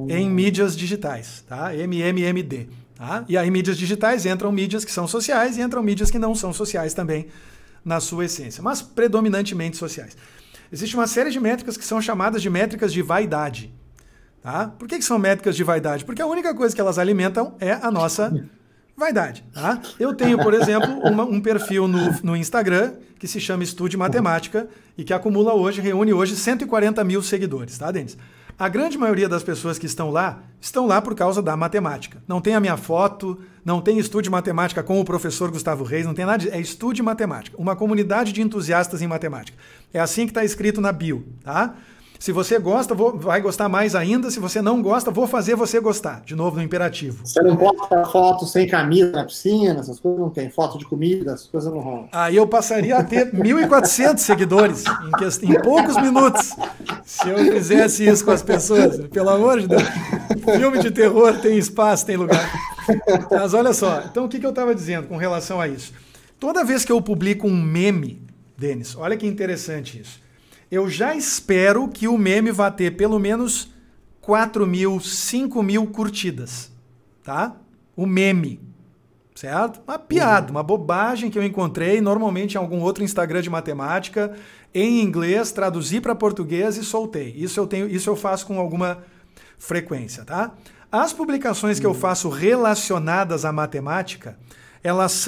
S1: em mídias digitais, tá? MMMD. Tá? E aí, mídias digitais, entram mídias que são sociais e entram mídias que não são sociais também, na sua essência, mas predominantemente sociais. Existe uma série de métricas que são chamadas de métricas de vaidade. Tá? Por que são métricas de vaidade? Porque a única coisa que elas alimentam é a nossa vaidade. Tá? Eu tenho, por exemplo, um perfil no Instagram que se chama Estude Matemática e que reúne hoje 140 mil seguidores, tá, Denis? A grande maioria das pessoas que estão lá por causa da matemática. Não tem a minha foto, não tem Estude Matemática com o professor Gustavo Reis, não tem nada disso. É Estude Matemática, uma comunidade de entusiastas em matemática. É assim que está escrito na bio, tá? Se você gosta, vai gostar mais ainda. Se você não gosta, vou fazer você gostar. De novo, no imperativo.
S2: Você não posta foto sem camisa na piscina, essas coisas não tem. Foto de comida, essas coisas não rolam.
S1: Aí eu passaria a ter 1.400 seguidores em poucos minutos. Se eu fizesse isso com as pessoas. Pelo amor de Deus. Filme de terror tem espaço, tem lugar. Mas olha só. Então, o que eu estava dizendo com relação a isso? Toda vez que eu publico um meme, Denis, olha que interessante isso. Eu já espero que o meme vá ter pelo menos 4.000, 5.000 curtidas, tá? O meme, certo? Uma piada, uma bobagem que eu encontrei normalmente em algum outro Instagram de matemática, em inglês, traduzi para português e soltei. Isso eu faço com alguma frequência, tá? As publicações que eu faço relacionadas à matemática, elas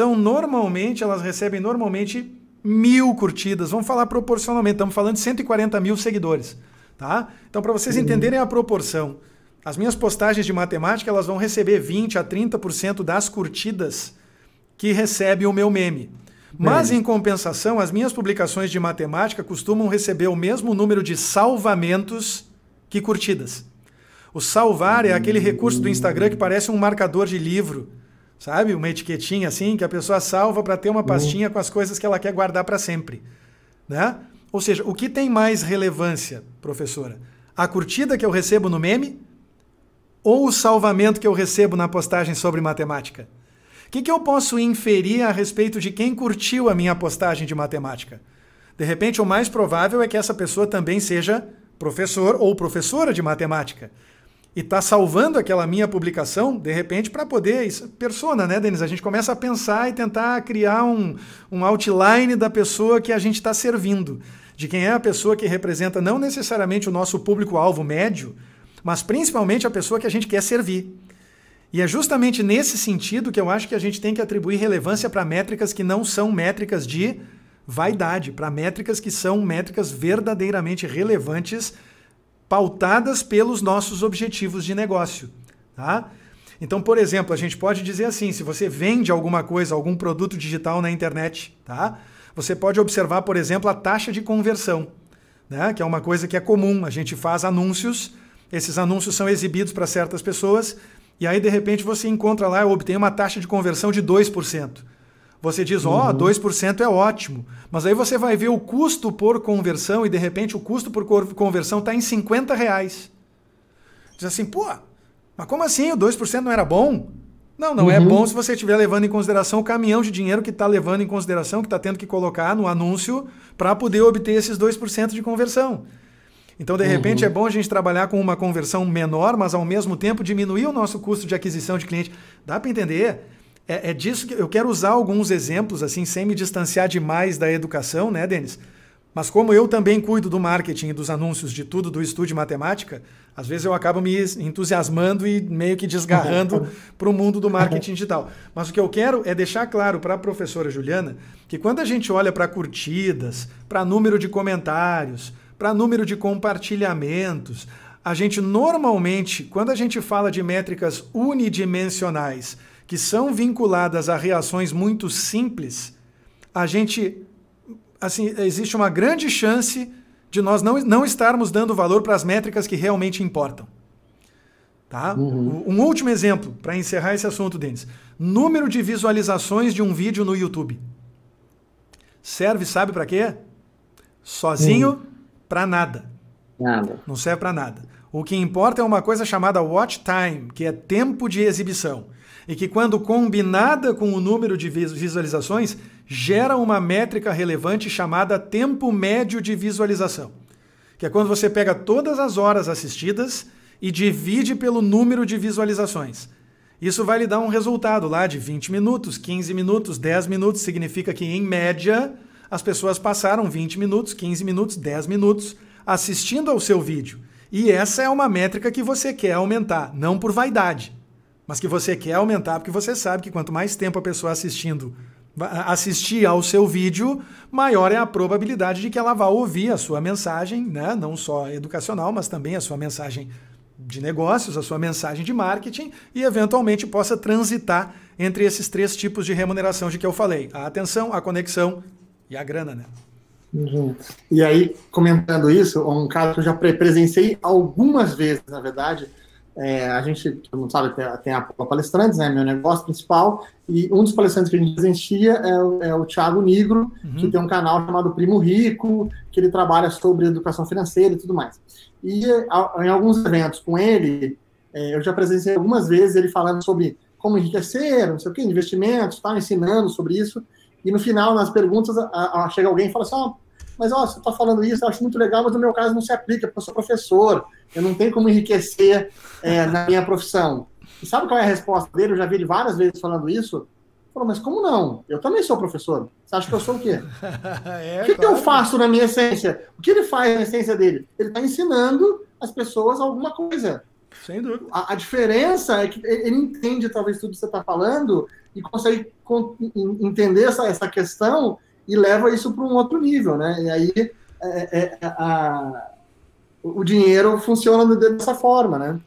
S1: recebem normalmente 1.000 curtidas, vamos falar proporcionalmente, estamos falando de 140 mil seguidores, tá? Então, para vocês entenderem a proporção, as minhas postagens de matemática, elas vão receber 20 a 30% das curtidas que recebe o meu meme. Mas, em compensação, as minhas publicações de matemática costumam receber o mesmo número de salvamentos que curtidas. O salvar é aquele recurso do Instagram que parece um marcador de livro, sabe? Uma etiquetinha assim, que a pessoa salva para ter uma pastinha com as coisas que ela quer guardar para sempre, né? Ou seja, o que tem mais relevância, professora? A curtida que eu recebo no meme ou o salvamento que eu recebo na postagem sobre matemática? O que eu posso inferir a respeito de quem curtiu a minha postagem de matemática? De repente, o mais provável é que essa pessoa também seja professor ou professora de matemática. e está salvando aquela minha publicação, de repente, para poder... Isso, persona, né, Denis? A gente começa a pensar e tentar criar um outline da pessoa que a gente está servindo, de quem é a pessoa que representa não necessariamente o nosso público-alvo médio, mas principalmente a pessoa que a gente quer servir. E é justamente nesse sentido que eu acho que a gente tem que atribuir relevância para métricas que não são métricas de vaidade, para métricas que são métricas verdadeiramente relevantes, pautadas pelos nossos objetivos de negócio. Tá? Então, por exemplo, a gente pode dizer assim, se você vende alguma coisa, algum produto digital na internet, tá? Você pode observar, por exemplo, a taxa de conversão, né? Que é uma coisa que é comum. A gente faz anúncios, esses anúncios são exibidos para certas pessoas, e aí, de repente, você encontra lá, eu obtenho uma taxa de conversão de 2%. Você diz, 2% é ótimo. Mas aí você vai ver o custo por conversão e, de repente, o custo por conversão está em R$50. Diz assim, pô, mas como assim? O 2% não era bom? Não é bom se você estiver levando em consideração o caminhão de dinheiro que está levando em consideração, que está tendo que colocar no anúncio para poder obter esses 2% de conversão. Então, de repente, é bom a gente trabalhar com uma conversão menor, mas, ao mesmo tempo, diminuir o nosso custo de aquisição de cliente. Dá para entender? É disso que eu quero usar alguns exemplos, assim, sem me distanciar demais da educação, né, Denis? Mas como eu também cuido do marketing e dos anúncios, de tudo do Estúdio Matemática, às vezes eu acabo me entusiasmando e meio que desgarrando para o mundo do marketing digital. Mas o que eu quero é deixar claro para a professora Juliana que quando a gente olha para curtidas, para número de comentários, para número de compartilhamentos, a gente normalmente, quando a gente fala de métricas unidimensionais, que são vinculadas a reações muito simples, a gente, assim, existe uma grande chance de nós não estarmos dando valor para as métricas que realmente importam. Tá? Um último exemplo, para encerrar esse assunto, Denis. Número de visualizações de um vídeo no YouTube. Serve, sabe para quê? Sozinho, para nada. Não serve para nada. O que importa é uma coisa chamada watch time, que é tempo de exibição. E que, quando combinada com o número de visualizações, gera uma métrica relevante chamada tempo médio de visualização. Que é quando você pega todas as horas assistidas e divide pelo número de visualizações. Isso vai lhe dar um resultado lá de 20 minutos, 15 minutos, 10 minutos. Significa que, em média, as pessoas passaram 20 minutos, 15 minutos, 10 minutos assistindo ao seu vídeo. E essa é uma métrica que você quer aumentar, não por vaidade, mas que você quer aumentar porque você sabe que quanto mais tempo a pessoa assistir ao seu vídeo, maior é a probabilidade de que ela vá ouvir a sua mensagem, né? Não só educacional, mas também a sua mensagem de negócios, a sua mensagem de marketing e, eventualmente, possa transitar entre esses 3 tipos de remuneração de que eu falei. A atenção, a conexão e a grana, né?
S2: E aí, comentando isso, um caso que eu já presenciei algumas vezes, na verdade, a gente, todo mundo sabe, tem a Palestrantes, né, meu negócio principal, e um dos palestrantes que a gente presencia é o Thiago Nigro, que tem um canal chamado Primo Rico, que ele trabalha sobre educação financeira e tudo mais. E em alguns eventos com ele, eu já presenciei algumas vezes ele falando sobre como enriquecer, não sei o que, investimentos, tá, ensinando sobre isso, e no final, nas perguntas, chega alguém e fala assim, mas você está falando isso, eu acho muito legal, mas no meu caso não se aplica, porque eu sou professor, eu não tenho como enriquecer na minha profissão. E sabe qual é a resposta dele? Eu já vi ele várias vezes falando isso. Ele falou, mas como não? Eu também sou professor. Você acha que eu sou o quê? O que eu faço na minha essência? O que ele faz na essência dele? Ele está ensinando as pessoas alguma coisa.
S1: Sem dúvida.
S2: A diferença é que ele entende talvez tudo que você está falando e consegue entender essa questão e leva isso para um outro nível, né? E aí o dinheiro funciona dessa forma, né?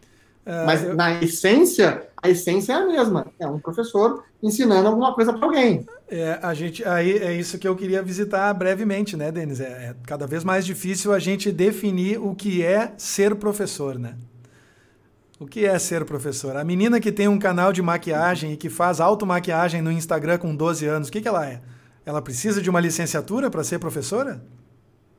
S2: Mas na essência, a essência é a mesma. É um professor ensinando alguma coisa para alguém.
S1: Aí é isso que eu queria visitar brevemente, né, Denis? É cada vez mais difícil a gente definir o que é ser professor, né? O que é ser professor? A menina que tem um canal de maquiagem e que faz automaquiagem no Instagram com 12 anos, o que ela é? Ela precisa de uma licenciatura para ser professora?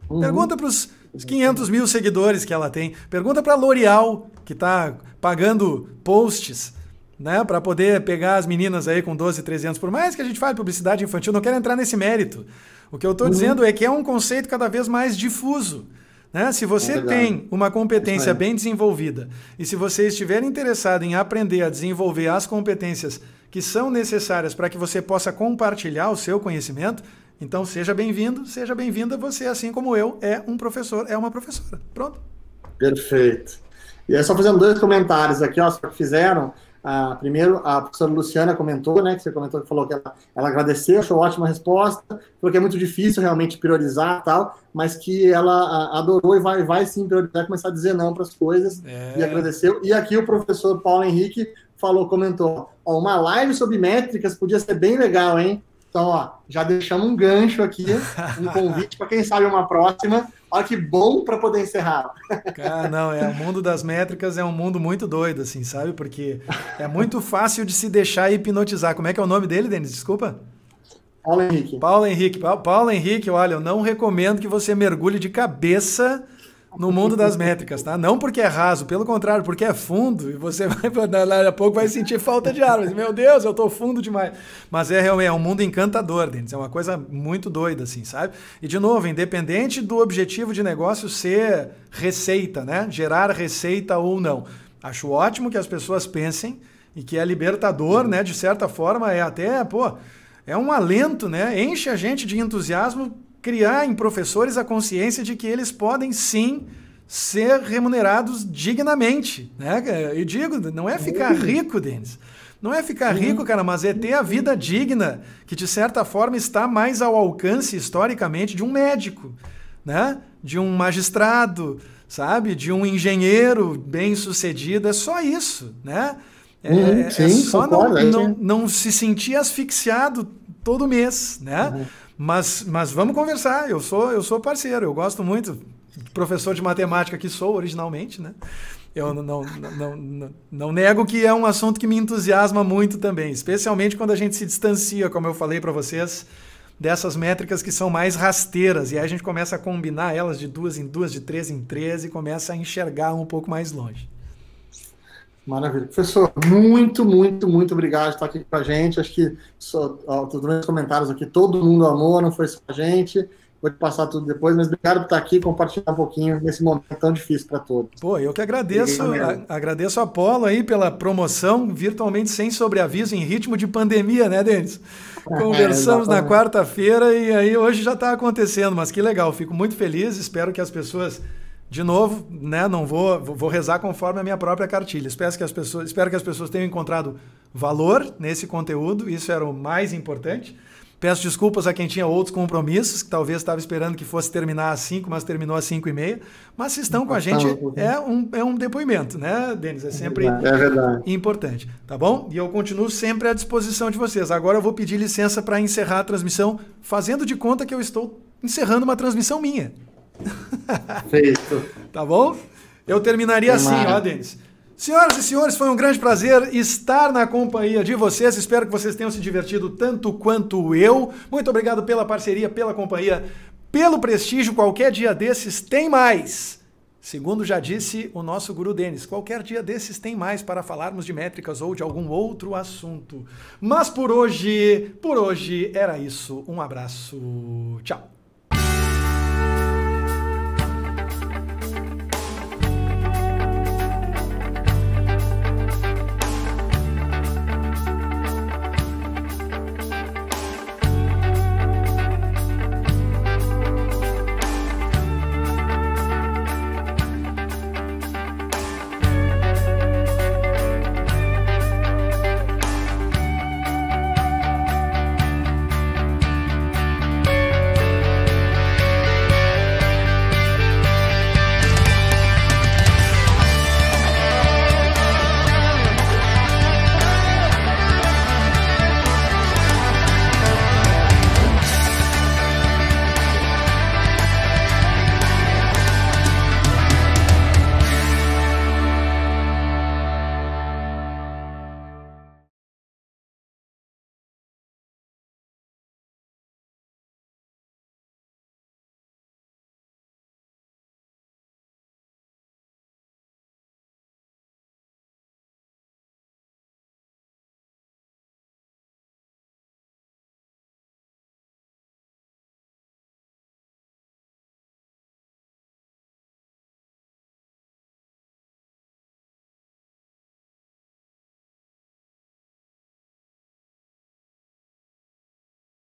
S1: Pergunta para os 500 mil seguidores que ela tem. Pergunta para a L'Oréal, que está pagando posts, né, para poder pegar as meninas aí com 12, 13 anos. Por mais que a gente fale publicidade infantil, não quero entrar nesse mérito. O que eu estou dizendo é que é um conceito cada vez mais difuso. Né? Se você tem uma competência bem desenvolvida e se você estiver interessado em aprender a desenvolver as competências que são necessárias para que você possa compartilhar o seu conhecimento, então seja bem-vindo, seja bem-vinda, você, assim como eu, é um professor, é uma professora. Pronto.
S2: Perfeito. E é só fazendo 2 comentários aqui, ó, que fizeram. Primeiro, a professora Luciana comentou, né, que você comentou, que falou que ela agradeceu, achou ótima resposta, falou que é muito difícil realmente priorizar e tal, mas que ela adorou e vai sim priorizar, começar a dizer não para as coisas, e agradeceu. E aqui o professor Paulo Henrique comentou, ó, uma live sobre métricas podia ser bem legal, hein? Então, ó, já deixamos um gancho aqui, um convite para quem sabe uma próxima. Olha que bom para poder encerrar.
S1: Cara, não, o mundo das métricas é um mundo muito doido, assim, sabe? Porque é muito fácil de se deixar hipnotizar. Como é que é o nome dele, Denis? Desculpa.
S2: Paulo Henrique.
S1: Paulo Henrique, olha, eu não recomendo que você mergulhe de cabeça no mundo das métricas, tá? Não porque é raso, pelo contrário, porque é fundo e você vai, daqui a pouco vai sentir falta de ar. Mas, meu Deus, eu tô fundo demais. Mas realmente um mundo encantador, Denis. É uma coisa muito doida, assim, sabe? E, de novo, independente do objetivo de negócio ser receita, né? Gerar receita ou não. Acho ótimo que as pessoas pensem e que é libertador, né? De certa forma, é um alento, né? Enche a gente de entusiasmo criar em professores a consciência de que eles podem sim ser remunerados dignamente, né? Eu digo, não é ficar rico, Denis. Não é ficar rico, cara, mas é ter a vida digna, que de certa forma está mais ao alcance historicamente de um médico, né? De um magistrado, sabe? De um engenheiro bem-sucedido. É só isso, né? É só não se sentir asfixiado todo mês, né? Mas vamos conversar, eu sou parceiro, eu gosto muito, professor de matemática que sou originalmente, né? Eu não nego que é um assunto que me entusiasma muito também, especialmente quando a gente se distancia, como eu falei para vocês, dessas métricas que são mais rasteiras, e aí a gente começa a combinar elas de 2 em 2, de 3 em 3 e começa a enxergar um pouco mais longe.
S2: Maravilha. Professor, muito, muito, muito obrigado por estar aqui com a gente. Acho que, durante os comentários aqui, todo mundo amou, não foi só a gente. Vou te passar tudo depois, mas obrigado por estar aqui e compartilhar um pouquinho nesse momento tão difícil para todos.
S1: Pô, eu que agradeço, agradeço a Apolo aí pela promoção, virtualmente sem sobreaviso, em ritmo de pandemia, né, Denis? Conversamos na quarta-feira e aí hoje já está acontecendo, mas que legal, fico muito feliz, espero que as pessoas... De novo, né, não vou rezar conforme a minha própria cartilha. Espero que as pessoas tenham encontrado valor nesse conteúdo, isso era o mais importante. Peço desculpas a quem tinha outros compromissos, que talvez estava esperando que fosse terminar às 5, mas terminou às 5h30. Mas se estão com a gente, é um depoimento, né, Denis? É sempre importante, tá bom? E eu continuo sempre à disposição de vocês. Agora eu vou pedir licença para encerrar a transmissão, fazendo de conta que eu estou encerrando uma transmissão minha.
S2: Feito.
S1: Tá bom? Eu terminaria assim, ó, Denis. Senhoras e senhores, foi um grande prazer estar na companhia de vocês. Espero que vocês tenham se divertido tanto quanto eu. Muito obrigado pela parceria, pela companhia, pelo prestígio. Qualquer dia desses tem mais. Segundo já disse o nosso guru Denis, qualquer dia desses tem mais para falarmos de métricas ou de algum outro assunto. Mas por hoje era isso. Um abraço. Tchau.